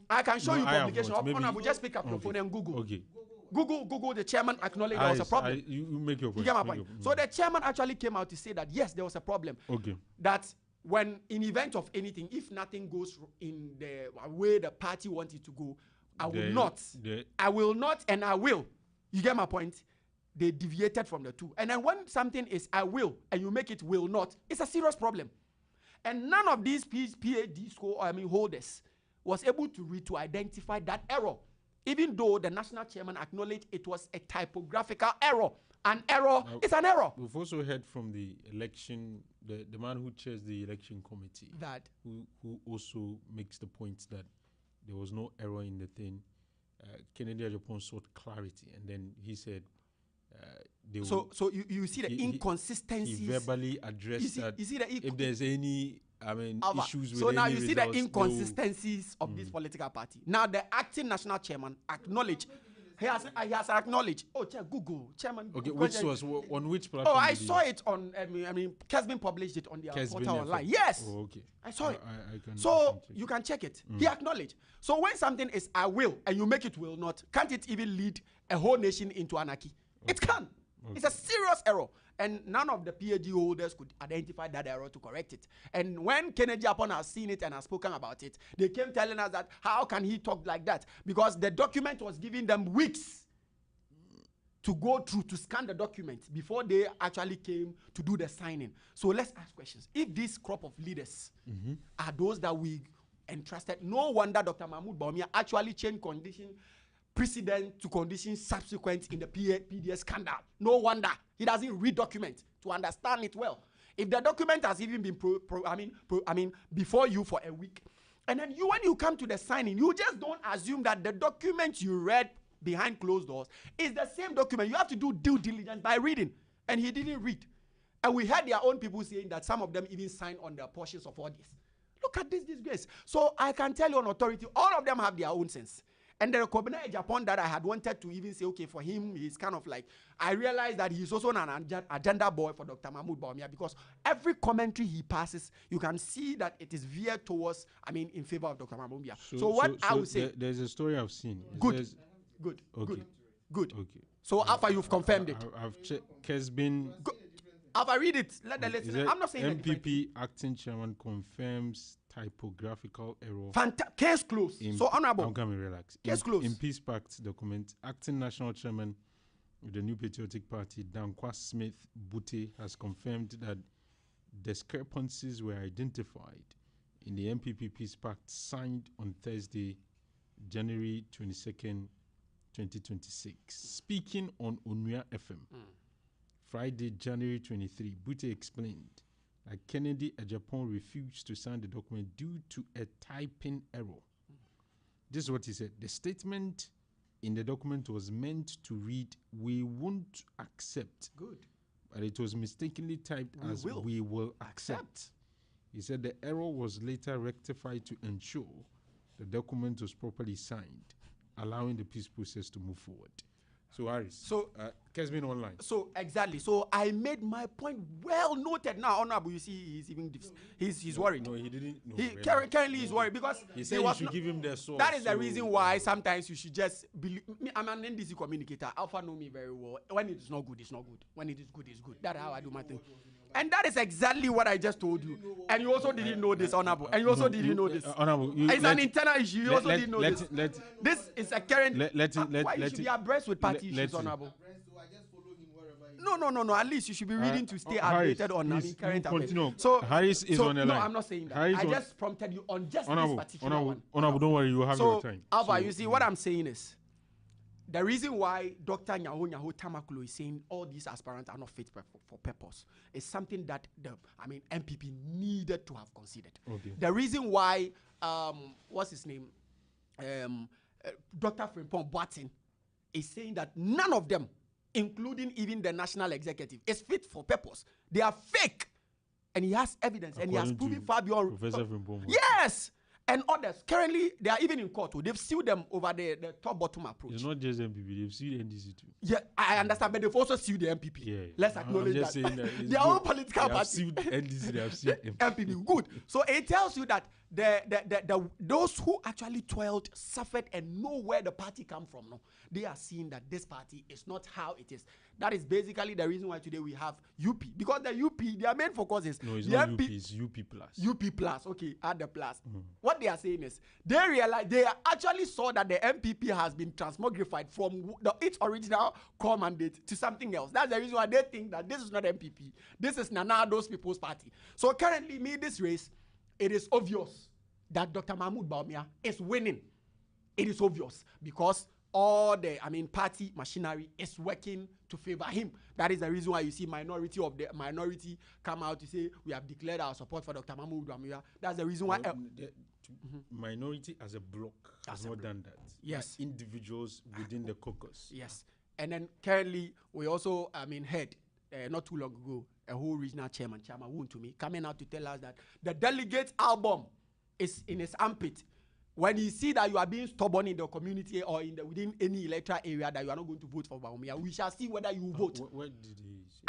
I can show you publication of Honorable. Just pick up your phone and Google. Okay. Google the chairman acknowledged there was a problem. You make your point. You get my point. So the chairman actually came out to say that yes, there was a problem. Okay. That when in event of anything, if nothing goes in the way the party wants it to go, I will not and I will. You get my point? They deviated from the two. And then when something is I will and you make it will not, it's a serious problem. And none of these PhD holders was able to identify that error, even though the national chairman acknowledged it was a typographical error. An error is an error. We've also heard from the election, the man who chairs the election committee, that who also makes the point that there was no error in the thing. Kennedy Japan sought clarity, and then he said, So you see the inconsistencies. He verbally addressed that. You see the if there's any issues with so now any you see the inconsistencies of this political party. Now the acting national chairman acknowledged He has acknowledged. Oh, Google, Chairman. Okay, which source? On which platform? Oh, I saw it on. Kesbin published it on their portal online. Yes. Oh, okay. I saw it. I can. So you can check it. He acknowledged. So when something is I will and you make it will not, can't it even lead a whole nation into anarchy? Okay. It can. Okay. It's a serious error. And none of the PhD holders could identify that error to correct it. And when Kennedy Upon has seen it and has spoken about it, they came telling us that how can he talk like that? Because the document was giving them weeks to go through, to scan the document before they actually came to do the signing. So let's ask questions. If this crop of leaders are those that we entrusted, no wonder Dr. Mahmoud Bawumia actually changed condition precedent to conditions subsequent in the PDS scandal. No wonder he doesn't read document to understand it well. If the document has even been before you for a week, and then when you come to the signing, you just don't assume that the document you read behind closed doors is the same document. You have to do due diligence by reading, and he didn't read. And we had their own people saying that some of them even signed on their portions of all this. Look at this disgrace. So I can tell you on authority, all of them have their own sense. And the Kobina Japan that I had wanted to even say, okay, for him, he's kind of like, I realized that he's also an agenda boy for Dr. Mahmoud Bawumia, because every commentary he passes, you can see that it is veered towards, in favor of Dr. Mahmoud Bawumia. So what I would say... There's a story I've seen. Good. Okay. Good. Okay. So Alfa, you've confirmed it. I've checked. Kesbin... Alfa, read it. Let the listener... I'm not saying MPP acting chairman confirms typographical error. Case closed. So honorable. I'm coming, relax. Case closed. In Peace Pact document, acting national chairman of the New Patriotic Party, Dankwa Smith Bute, has confirmed that discrepancies were identified in the MPP Peace Pact signed on Thursday, January 22nd, 2026. Speaking on Onua FM, Friday, January 23, Bute explained that Kennedy Japan refused to sign the document due to a typing error. This is what he said. The statement in the document was meant to read, "We won't accept." Good. But it was mistakenly typed as "We will accept." He said the error was later rectified to ensure the document was properly signed, allowing the peace process to move forward. So, Harris. So, Kesbin online. So, exactly. So, I made my point well noted. Now, Honorable, you see, he's even he's worried. No, he didn't. No, currently, he's worried because he said you should give him the source. That is the reason why sometimes you should just believe. I'm an NDC communicator. Alpha know me very well. When it is not good, it's not good. When it is good, it's good. That's how I do my thing. And that is exactly what I just told you. And you also didn't know this, Honorable. And you also didn't know this. Honorable. It's an internal issue. You also didn't know this. This is a current... Why you should be abreast with party issues, Honorable? No. At least you should be reading to stay updated on current affairs. So Harris is on the line. No, I'm not saying that. I just prompted you on just this particular one. Honorable, don't worry. You have your time. Alva, you see, what I'm saying is, the reason why Dr. Nyaho Tamakulo is saying all these aspirants are not fit for purpose is something that the MPP needed to have considered. Okay. The reason why, what's his name, Dr. Frimpong Boateng is saying that none of them, including even the national executive, is fit for purpose. They are fake, and he has evidence, and he has proven far beyond. Professor Frimpong. Yes. And others, currently, they are even in court. They've sued them over the top-bottom approach. It's not just MPP. They've sued NDC too. Yeah, I understand, but they've also sued the MPP. Yeah. Let's acknowledge that. Saying that they are all political parties. Sued NDC, they have sued MPP. Good. So it tells you that those who actually toiled, suffered, and know where the party come from, no, they are seeing that this party is not how it is. That is basically the reason why today we have UP. Because the UP, their main focus is... No, it's not UP, it's UP plus. UP plus, okay, add the plus. What they are saying is, they realize, they actually saw that the MPP has been transmogrified from its original core mandate to something else. That's the reason why they think that this is not MPP. This is Nanado's People's Party. So currently, this race, it is obvious that Dr. Mahmoud Bawumia is winning. It is obvious because all the party machinery is working to favor him. That is the reason why you see minority come out to say we have declared our support for Dr. Mahmoud Bawumia. That's the reason why minority as a bloc has not done that. Yes. But individuals within the caucus. Yes. And then currently we also heard not too long ago a whole regional chairman Woon to me coming out to tell us that the delegate album is in his armpit when you see that you are being stubborn in the community or within any electoral area that you are not going to vote for Bawumia, we shall see whether you vote. Where did he say?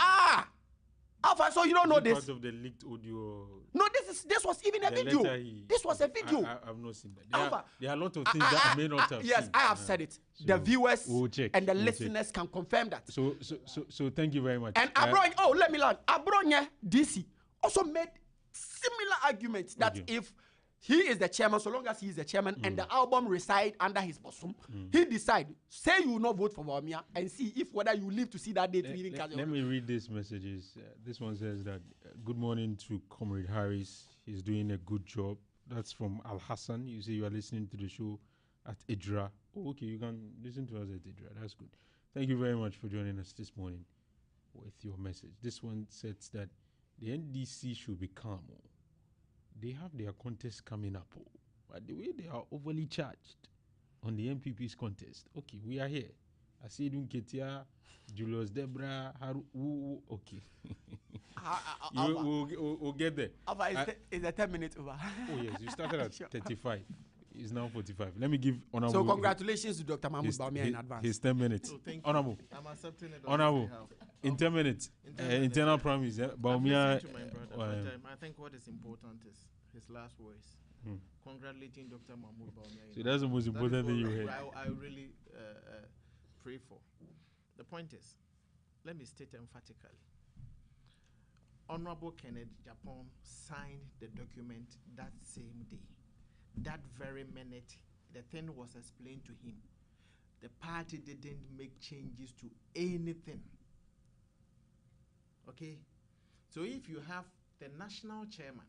Alpha, so you don't know this. Part of the leaked audio. No, this was even a video. This was a video. I've not seen that. There are a lot of things that I may not have yes, seen. I have said it. So the viewers and the listeners check. can confirm that. So thank you very much. And Abronya, let me learn. Abronya DC also made similar arguments that if he is the chairman, so long as he is the chairman and the album reside under his bosom, he decide, say you will not vote for Bawumia and see if whether you live to see that date. Let me read these messages. This one says that, good morning to Comrade Harris. He's doing a good job. That's from Al Hassan. You say you are listening to the show at Idra. Oh, okay, you can listen to us at Idra. That's good. Thank you very much for joining us this morning with your message. This one says that the NDC should be calm. They have their contest coming up. But the way they are overly charged on the MPP's contest. Okay, we are here. Asidun Ketia, Julius Debra, Haru. Okay. We'll get there. Is the 10 minutes over? Oh, yes. You started at 35. It's now 45. Let me give Honorable. So, congratulations to Dr. Mahmoud Bawumia in advance. His 10 minutes. Oh, thank you. Honorable. I'm accepting it. Honorable. In 10 minutes. Internal promise. Bawumia. To my brother, I think what is important is his last words. Congratulating Dr. Mahmoud Bawumia. So that's the most important thing you heard. I really pray for. The point is, let me state emphatically. Honorable Kenneth Japan signed the document that same day. That very minute, the thing was explained to him. The party didn't make changes to anything. Okay? So if you have the national chairman,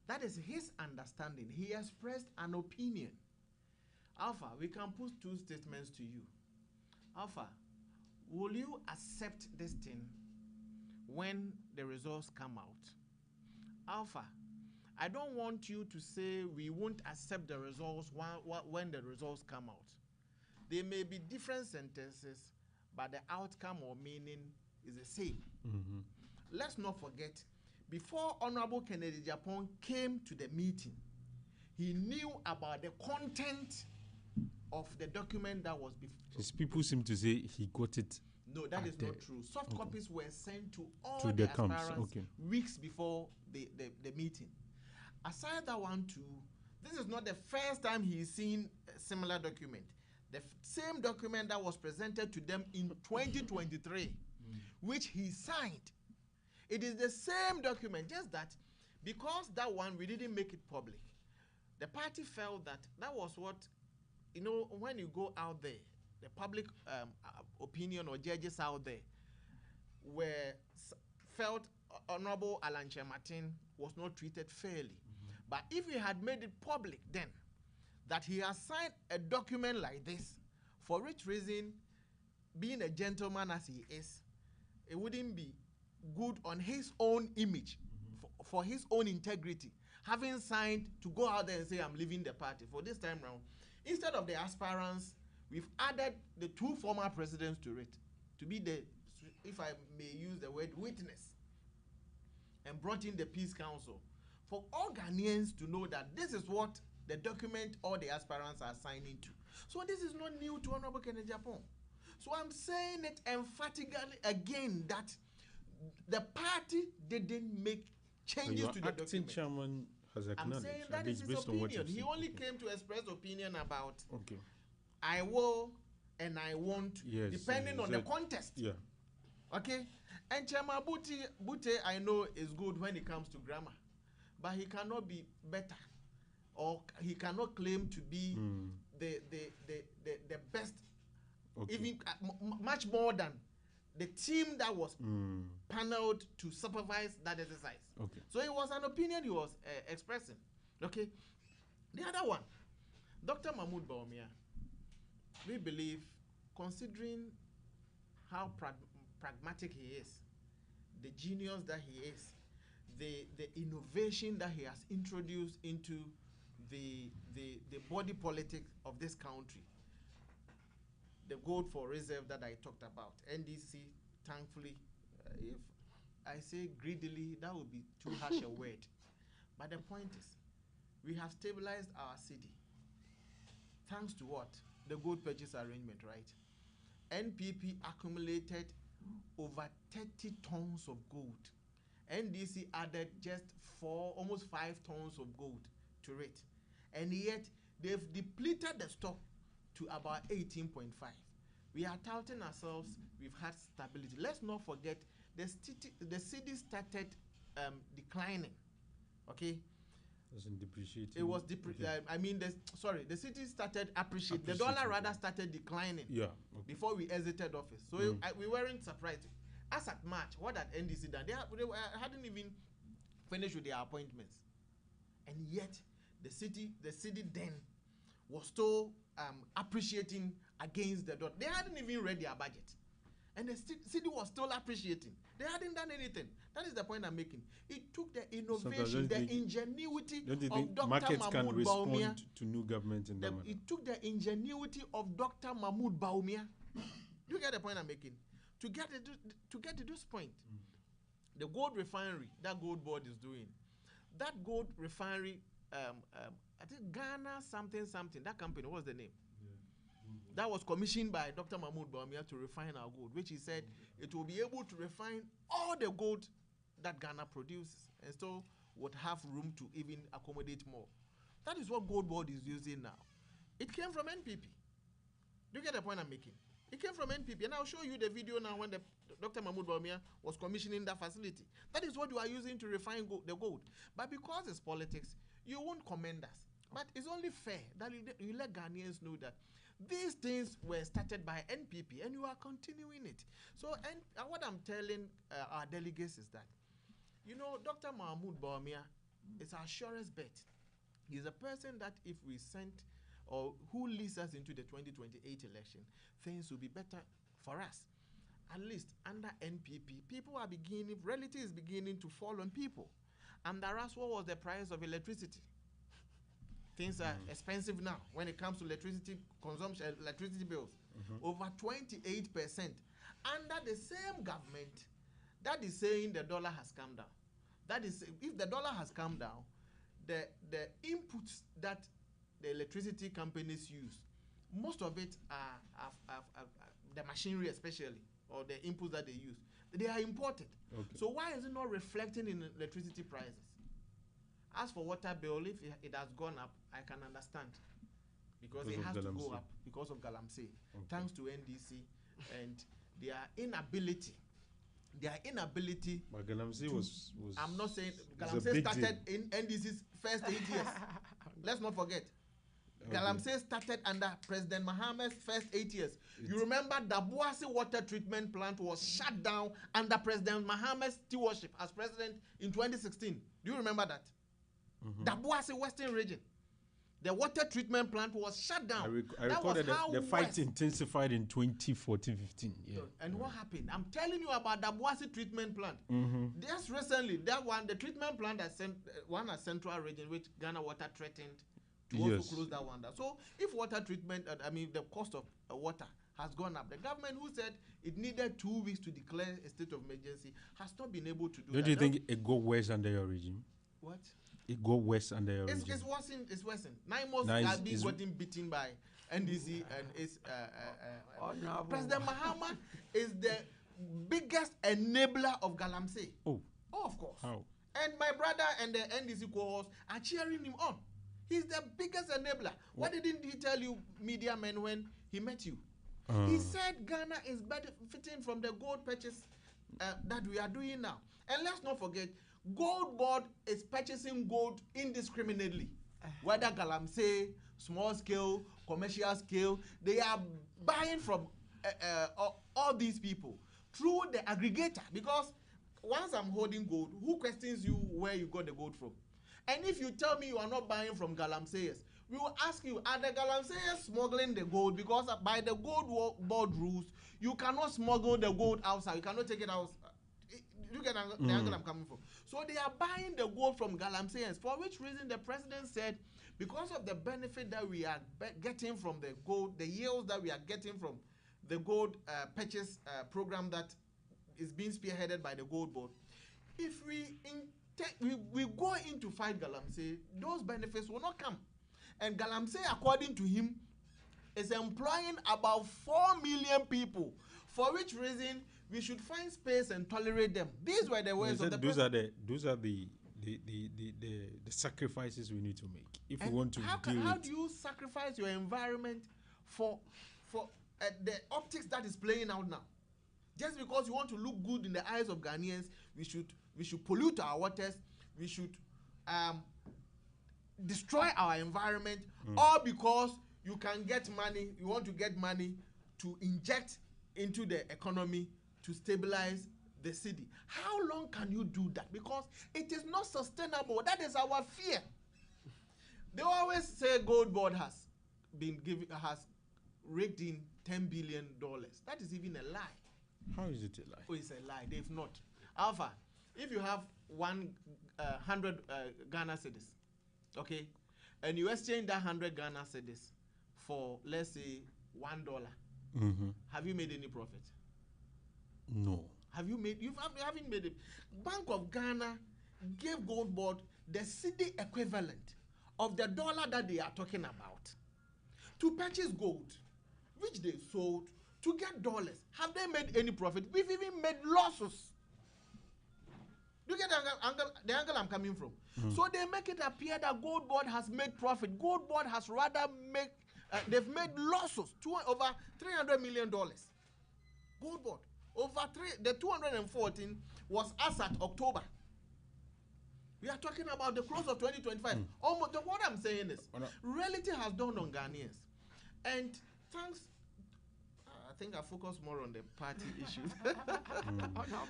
that is his understanding. He expressed an opinion. Alpha, we can put two statements to you. Alpha, will you accept this thing when the results come out? Alpha, I don't want you to say we won't accept the results when the results come out. There may be different sentences, but the outcome or meaning is the same. Let's not forget, before Honorable Kennedy Japan came to the meeting, he knew about the content of the document that was before. His people seem to say he got it. No, that is not true. Soft copies were sent to all to the aspirants weeks before the meeting. Aside that one too, this is not the first time he's seen a similar document. The same document that was presented to them in 2023, which he signed. It is the same document, just that because that one we didn't make it public, the party felt that that was what, you know, when you go out there, the public opinion or judges out there felt Honorable Alan Martin was not treated fairly. But if he had made it public then that he has signed a document like this, for which reason, being a gentleman as he is, it wouldn't be good on his own image, for his own integrity, having signed to go out there and say, I'm leaving the party. For this time round, instead of the aspirants, we've added the two former presidents to it, to be the, if I may use the word, witness, and brought in the Peace Council, for all Ghanaians to know that this is what the document all the aspirants are signing to. So this is not new to Honorable Kennedy Japan. So I'm saying it emphatically again that the party didn't make changes to the document. Chairman has acknowledged. I'm saying that is his opinion. He only came to express opinion about I will and I won't, depending on the context. Yeah. Okay? And Chairman Bute, I know, is good when it comes to grammar. But he cannot be better, or he cannot claim to be the best, even much more than the team that was paneled to supervise that exercise. Okay. So it was an opinion he was expressing. Okay. The other one, Dr. Mahmoud Bawumia, we believe, considering how pragmatic he is, the genius that he is, the innovation that he has introduced into the body politic of this country, the gold for reserve that I talked about, NDC, thankfully, if I say greedily, that would be too harsh a word. But the point is, we have stabilized our city. thanks to what? The gold purchase arrangement, right? NPP accumulated over 30 tons of gold. NDC added just almost 5 tons of gold to it. And yet, they've depleted the stock to about 18.5. We are touting ourselves, we've had stability. Let's not forget, the city started declining, okay? Wasn't depreciating. It was the city started appreciating. The dollar rather started declining. Yeah. Okay. Before we exited office, so we weren't surprised. As at March, what had NDC done? They hadn't even finished with their appointments, and yet the city then was still appreciating against the dollar. They hadn't even read their budget, and the city was still appreciating. They hadn't done anything. That is the point I'm making. It took the innovation, the ingenuity of Dr. Mahmoud Bawumia to new government in it took the ingenuity of Dr. Mahmoud Bawumia. You get the point I'm making? To get to this point, the gold refinery that Gold Board is doing, that gold refinery, I think Ghana something, that company, what's the name? That was commissioned by Dr. Mahmoud Bawumia to refine our gold, which he said it will be able to refine all the gold that Ghana produces and still would have room to even accommodate more. That is what Gold Board is using now. It came from NPP. Do you get the point I'm making? It came from NPP, and I'll show you the video now when Dr. Mahmoud Bawumia was commissioning that facility. That is what you are using to refine the gold. But because it's politics, you won't commend us. But it's only fair that you let Ghanaians know that these things were started by NPP, and you are continuing it. So, what I'm telling our delegates is that, Dr. Mahmoud Bawumia is our surest bet. He's a person that if we sent or who leads us into the 2028 election, things will be better for us. At least under NPP, reality is beginning to fall on people. And that's what was the price of electricity. Things are expensive now when it comes to electricity consumption, electricity bills. Over 28%. Under the same government that is saying the dollar has come down. That is, if the dollar has come down, the inputs that the electricity companies use, most of it are the machinery especially, or the inputs that they use, they are imported. Okay. So why is it not reflecting in electricity prices? As for water bill, if it has gone up, I can understand. Because it has to go up because of Galamsey. Okay. Thanks to NDC and their inability. But Galamsey was I'm not saying Galamsey started in NDC's first 8 years. Let's not forget. Okay. Galamsey started under President Mahamad's first 8 years. You remember the Dabuasi water treatment plant was shut down under President Mahamad's stewardship as president in 2016. Do you remember that? Dabuasi Western region. The water treatment plant was shut down. I recall that the fight intensified in 2014-15. Yeah. And what happened? I'm telling you about the Dabuasi treatment plant. Just recently, the treatment plant at Central region, which Ghana Water threatened to also close that one down. So if water treatment, the cost of water has gone up, the government who said it needed 2 weeks to declare a state of emergency has not been able to do that. Don't you think it got worse under your regime? What? It got worse under your regime. It's worsened. 9 months have been getting beaten by NDC and its President Mahama is the biggest enabler of Galamsey. Oh, of course. How? And my brother and the NDC cohorts are cheering him on. He's the biggest enabler. What didn't he tell you, media men, when he met you? He said Ghana is benefiting from the gold purchase that we are doing now. And let's not forget, Gold Board is purchasing gold indiscriminately. Whether Galamsey, small scale, commercial scale, they are buying from all these people through the aggregator. Because once I'm holding gold, who questions you where you got the gold from? And if you tell me you are not buying from Galamseyers, we will ask you, are the Galamseyers smuggling the gold? Because by the Gold Board rules, you cannot smuggle the gold outside. You cannot take it out. You get the angle I'm coming from. So they are buying the gold from Galamseyers, for which reason the president said, because of the benefit that we are getting from the gold, the yields that we are getting from the gold purchase program that is being spearheaded by the Gold Board, if we go in to fight Galamsey, those benefits will not come. And Galamsey, according to him, is employing about 4 million people, for which reason we should find space and tolerate them. These were the words of the president. Those are the sacrifices we need to make if we want to how do you sacrifice your environment for the optics that is playing out now? Just because you want to look good in the eyes of Ghanaians, we should pollute our waters, we should destroy our environment, all because you can get money, you want to get money to inject into the economy to stabilize the city. How long can you do that? Because it is not sustainable. That is our fear. They always say Gold Board has raked in $10 billion. That is even a lie. How is it a lie? Oh, it's a lie. They've not. Alpha, if you have 100 Ghana cedis, okay, and you exchange that 100 Ghana cedis for, let's say, $1, have you made any profit? No. You haven't made it. Bank of Ghana gave Gold Board the cedi equivalent of the dollar that they are talking about to purchase gold, which they sold to get dollars. Have they made any profit? We've even made losses. Do you get the angle I'm coming from? So they make it appear that Gold Board has made profit. Gold Board has rather they've made losses over $300 million. Gold Board. The 214 was as at October. We are talking about the close of 2025. Almost what I'm saying is, reality has dawned on Ghanaians. And thanks, I think I focus more on the party issues.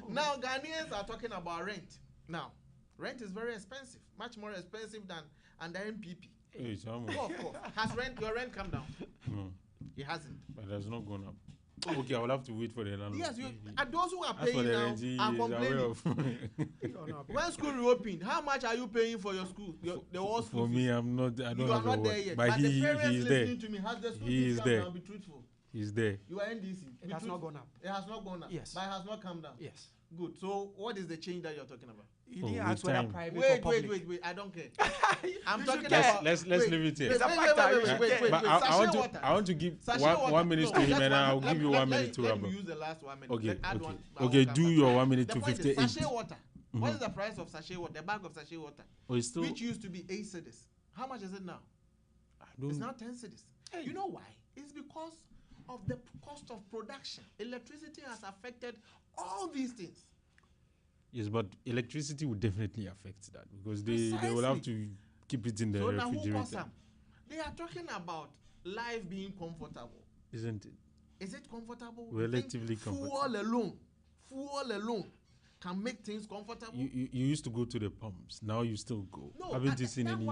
Now Ghanaians are talking about rent. Now, rent is very expensive, much more expensive than under MPP. Of course. Has your rent come down? No. It hasn't. But it has not gone up. Okay, I will have to wait for the landlord. Yes, and those who are paying now are complaining. When school reopened, how much are you paying for your school? The whole school for me, I'm not. I don't you have are not there yet. But the parents he is there. listening to me, has the school He is there. Now? Be truthful. He's there. You are NDC. It has not gone up. It has not gone up. Yes. But it has not come down. Yes. Good. So what is the change that you're talking about? You didn't ask whether private or public. Wait. I don't care. I'm talking about. Let's leave it here. Wait. I want to give 1 minute to him, and I'll give you 1 minute to Let me use the last 1 minute. Okay. Okay. Do your 1 minute to 58. Sachet water. What is the price of sachet water? The bag of sachet water, which used to be 8 cedis. How much is it now? It's now 10 cedis. Hey. You know why? It's because of the cost of production. Electricity has affected all these things. Yes, but electricity will definitely affect that because they will have to keep it in the refrigerator. They are talking about life being comfortable. Isn't it? Is it comfortable? Relatively comfortable. Fuel alone can make things comfortable. You used to go to the pumps. Now you still go. No, haven't you seen any?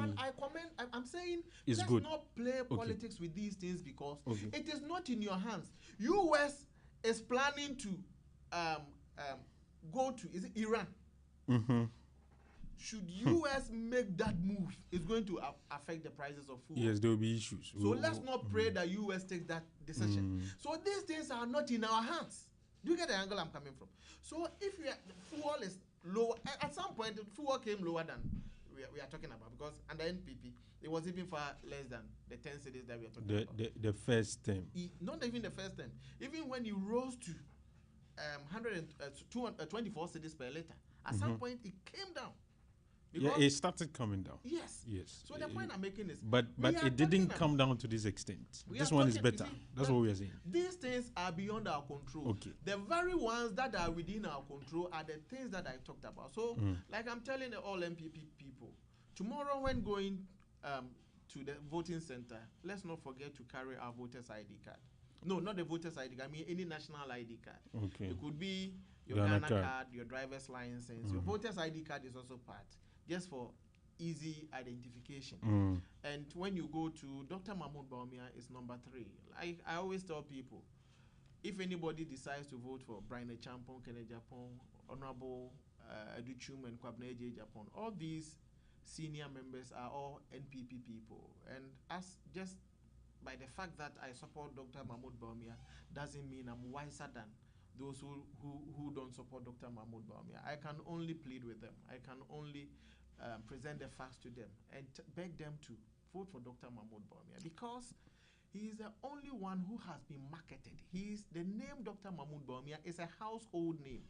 I'm saying it's let's good. not play politics with these things because it is not in your hands. US is planning to go to, is it Iran? Should US make that move, it's going to affect the prices of food. Yes, there will be issues. So let's not pray that US takes that decision. So these things are not in our hands. Do you get the angle I'm coming from? So if fuel is low, at some point fuel came lower than we are talking about because under NPP it was even far less than the 10 cities that we are talking about. The first term. Not even the first term. Even when it rose to 224 cedis per liter, at some point it came down. Yeah, it started coming down. Yes. So the point I'm making is, but it didn't come down to this extent. This one is better. That's what we are saying. These things are beyond our control. Okay. The very ones that are within our control are the things that I talked about. So, like I'm telling all MPP people, tomorrow when going to the voting center, let's not forget to carry our voter's ID card. No, not the voter's ID card. I mean any national ID card. Okay. It could be your Ghana card, your driver's license. Your voter's ID card is also part, just for easy identification. And when you go to Dr. Mahmoud Bawumia, it's number 3. Like I always tell people, if anybody decides to vote for Brian Champon, Kenneth Japon, Honorable Educhum, and Kwabena J. Japon, all these senior members are all NPP people. And as just by the fact that I support Dr. Mahmoud Bawumia doesn't mean I'm wiser than those who don't support Dr. Mahmoud Bawumia. I can only plead with them. I can only present the facts to them and beg them to vote for Dr. Mahmoud Bawumia because He is the only one who has been marketed. The name Dr. Mahmoud Bawumia is a household name.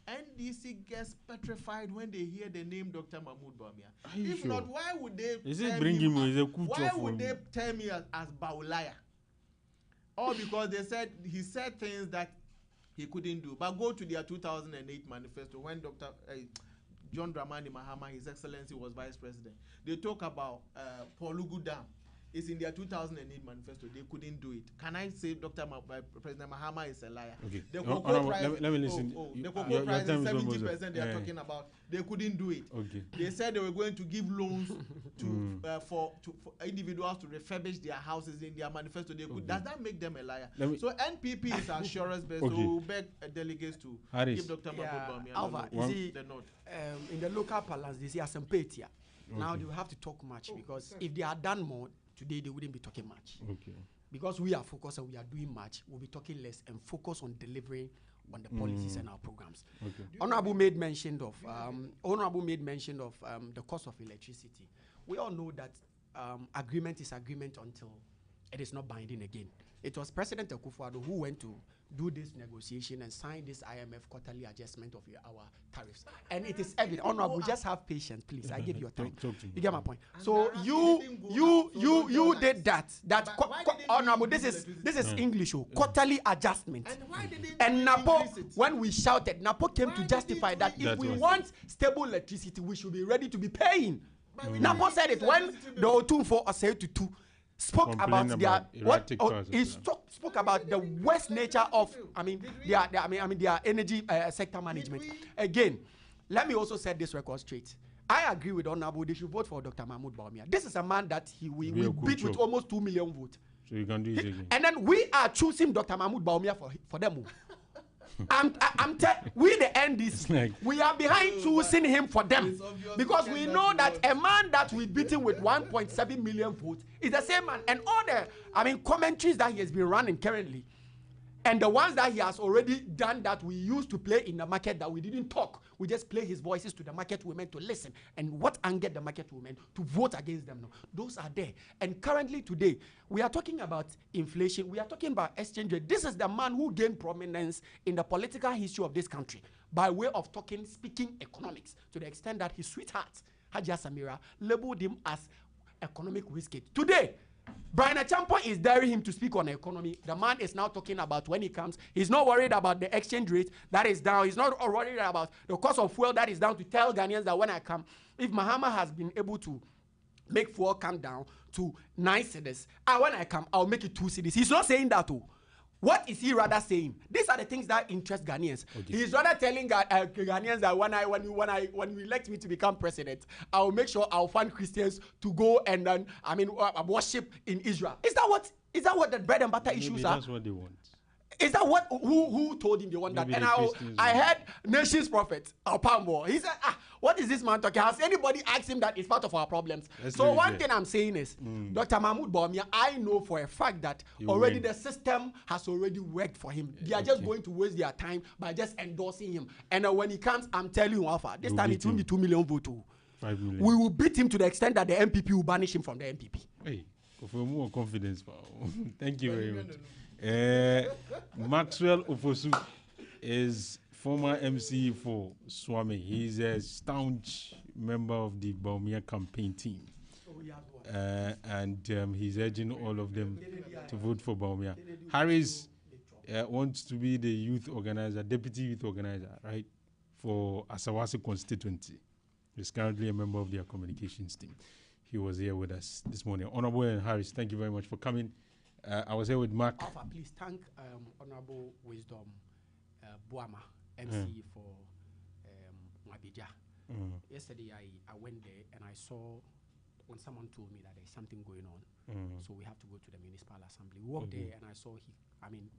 NDC gets petrified when they hear the name Dr. Mahmoud Bawumia. If sure? not, why would they Why would they term me as Baulaya? Or because he said things that he couldn't do. But go to their 2008 manifesto when Dr. John Dramani Mahama, His Excellency, was Vice President. They talk about Polugu Dam. It's in their 2008 manifesto. They couldn't do it. Can I say President Mahama is a liar? Okay. The cocoa price, let me listen. The cocoa price is 70%. They are talking about. They couldn't do it. Okay. They said they were going to give loans for individuals to refurbish their houses in their manifesto. They could. Does that make them a liar? So NPP is our surest best. So we'll beg delegates to give Dr. Mahmoud Bawumia Alfa, the note. In the local palace, they say Asempetia. Now they will have to talk much because if they had done more today, they wouldn't be talking much. Okay. Because we are focused and we are doing much, we'll be talking less and focus on delivering on the policies and our programs. Okay. Honorable made mention of the cost of electricity. We all know that agreement is agreement until it is not binding again. It was President Akufo-Addo who went to do this negotiation and sign this IMF quarterly adjustment of our tariffs. And it is evident. Honorable, just have patience, please. I give you time. Talk to me. You get my point. So you did that. Honorable, this is English. Quarterly adjustment. And Napo, when we shouted, Napo came to justify that if we want stable electricity, we should be ready to be paying. Napo said it when the Otunfo said to two. Spoke about spoke about the worst nature of their energy sector management. Again, let me also set this record straight. I agree with Honorable. They should vote for Dr. Mahmoud Bawumia. This is a man that we beat with almost 2 million votes. So you can do it again. And then we are choosing Dr. Mahmoud Bawumia for them. We the NDC, we are behind choosing him for them because we know that a man that we beaten with 1.7 million votes is the same man, and all the commentaries that he has been running currently, and the ones that he has already done that we used to play in the market that we didn't talk, we just play his voices to the market women to listen, and what angered the market women to vote against them now. Those are there. And currently today, we are talking about inflation, we are talking about exchange rate. This is the man who gained prominence in the political history of this country by way of speaking economics, to the extent that his sweetheart, Hajia Samira, labeled him as economic whiskey. Today, Brian Achampo is daring him to speak on the economy. The man is now talking about when he comes. He's not worried about the exchange rate that is down. He's not worried about the cost of fuel that is down, to tell Ghanaians that when I come, if Mahama has been able to make fuel come down to 9 cedis, when I come, I'll make it 2 cedis. He's not saying that too. What is he rather saying? These are the things that interest Ghanaians. Okay. He's rather telling Ghanaians that when you elect me to become president, I'll make sure I'll fund Christians to go and then worship in Israel. Is that what the bread and butter issues are? That's what they want. Is that what who told him they want that? And I heard Nation's prophet Alpambo. He said, what is this man talking? Has anybody asked him that it's part of our problems? So one thing I'm saying is, Dr. Mahmoud Bawumia, I know for a fact that already the system has already worked for him. They are just going to waste their time by just endorsing him. And when he comes, I'm telling you, Alpha, this time it will be 2 million votes. 5 million. We will beat him to the extent that the MPP will banish him from the MPP. Hey, for more confidence. Thank you very much. Maxwell Ofosu is former MC for Swami. He's a staunch member of the Bawumia campaign team. And he's urging all of them to vote for Bawumia. Harris wants to be the youth organizer, deputy youth organizer, right, for Asawasi constituency. He's currently a member of their communications team. He was here with us this morning. Honorable Harris, thank you very much for coming. I was here with Mark. Alpha, please thank Honorable Wisdom Buama, MC for Mabija. Yesterday I went there and I saw when someone told me that there's something going on, so we have to go to the municipal assembly. We walked there and I saw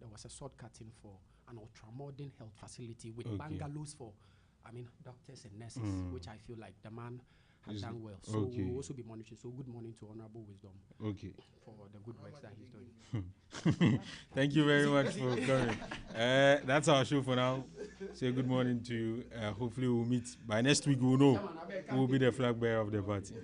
there was a sword cutting for an ultra-modern health facility with bungalows for doctors and nurses, which I feel like the man has done well. So we will also be monitoring. So good morning to Honorable Wisdom. For the good works that he's doing. Thank you very much for coming. That's our show for now. Say good morning to you. Hopefully we'll meet by next week. We'll know who will be the flag bearer of the party.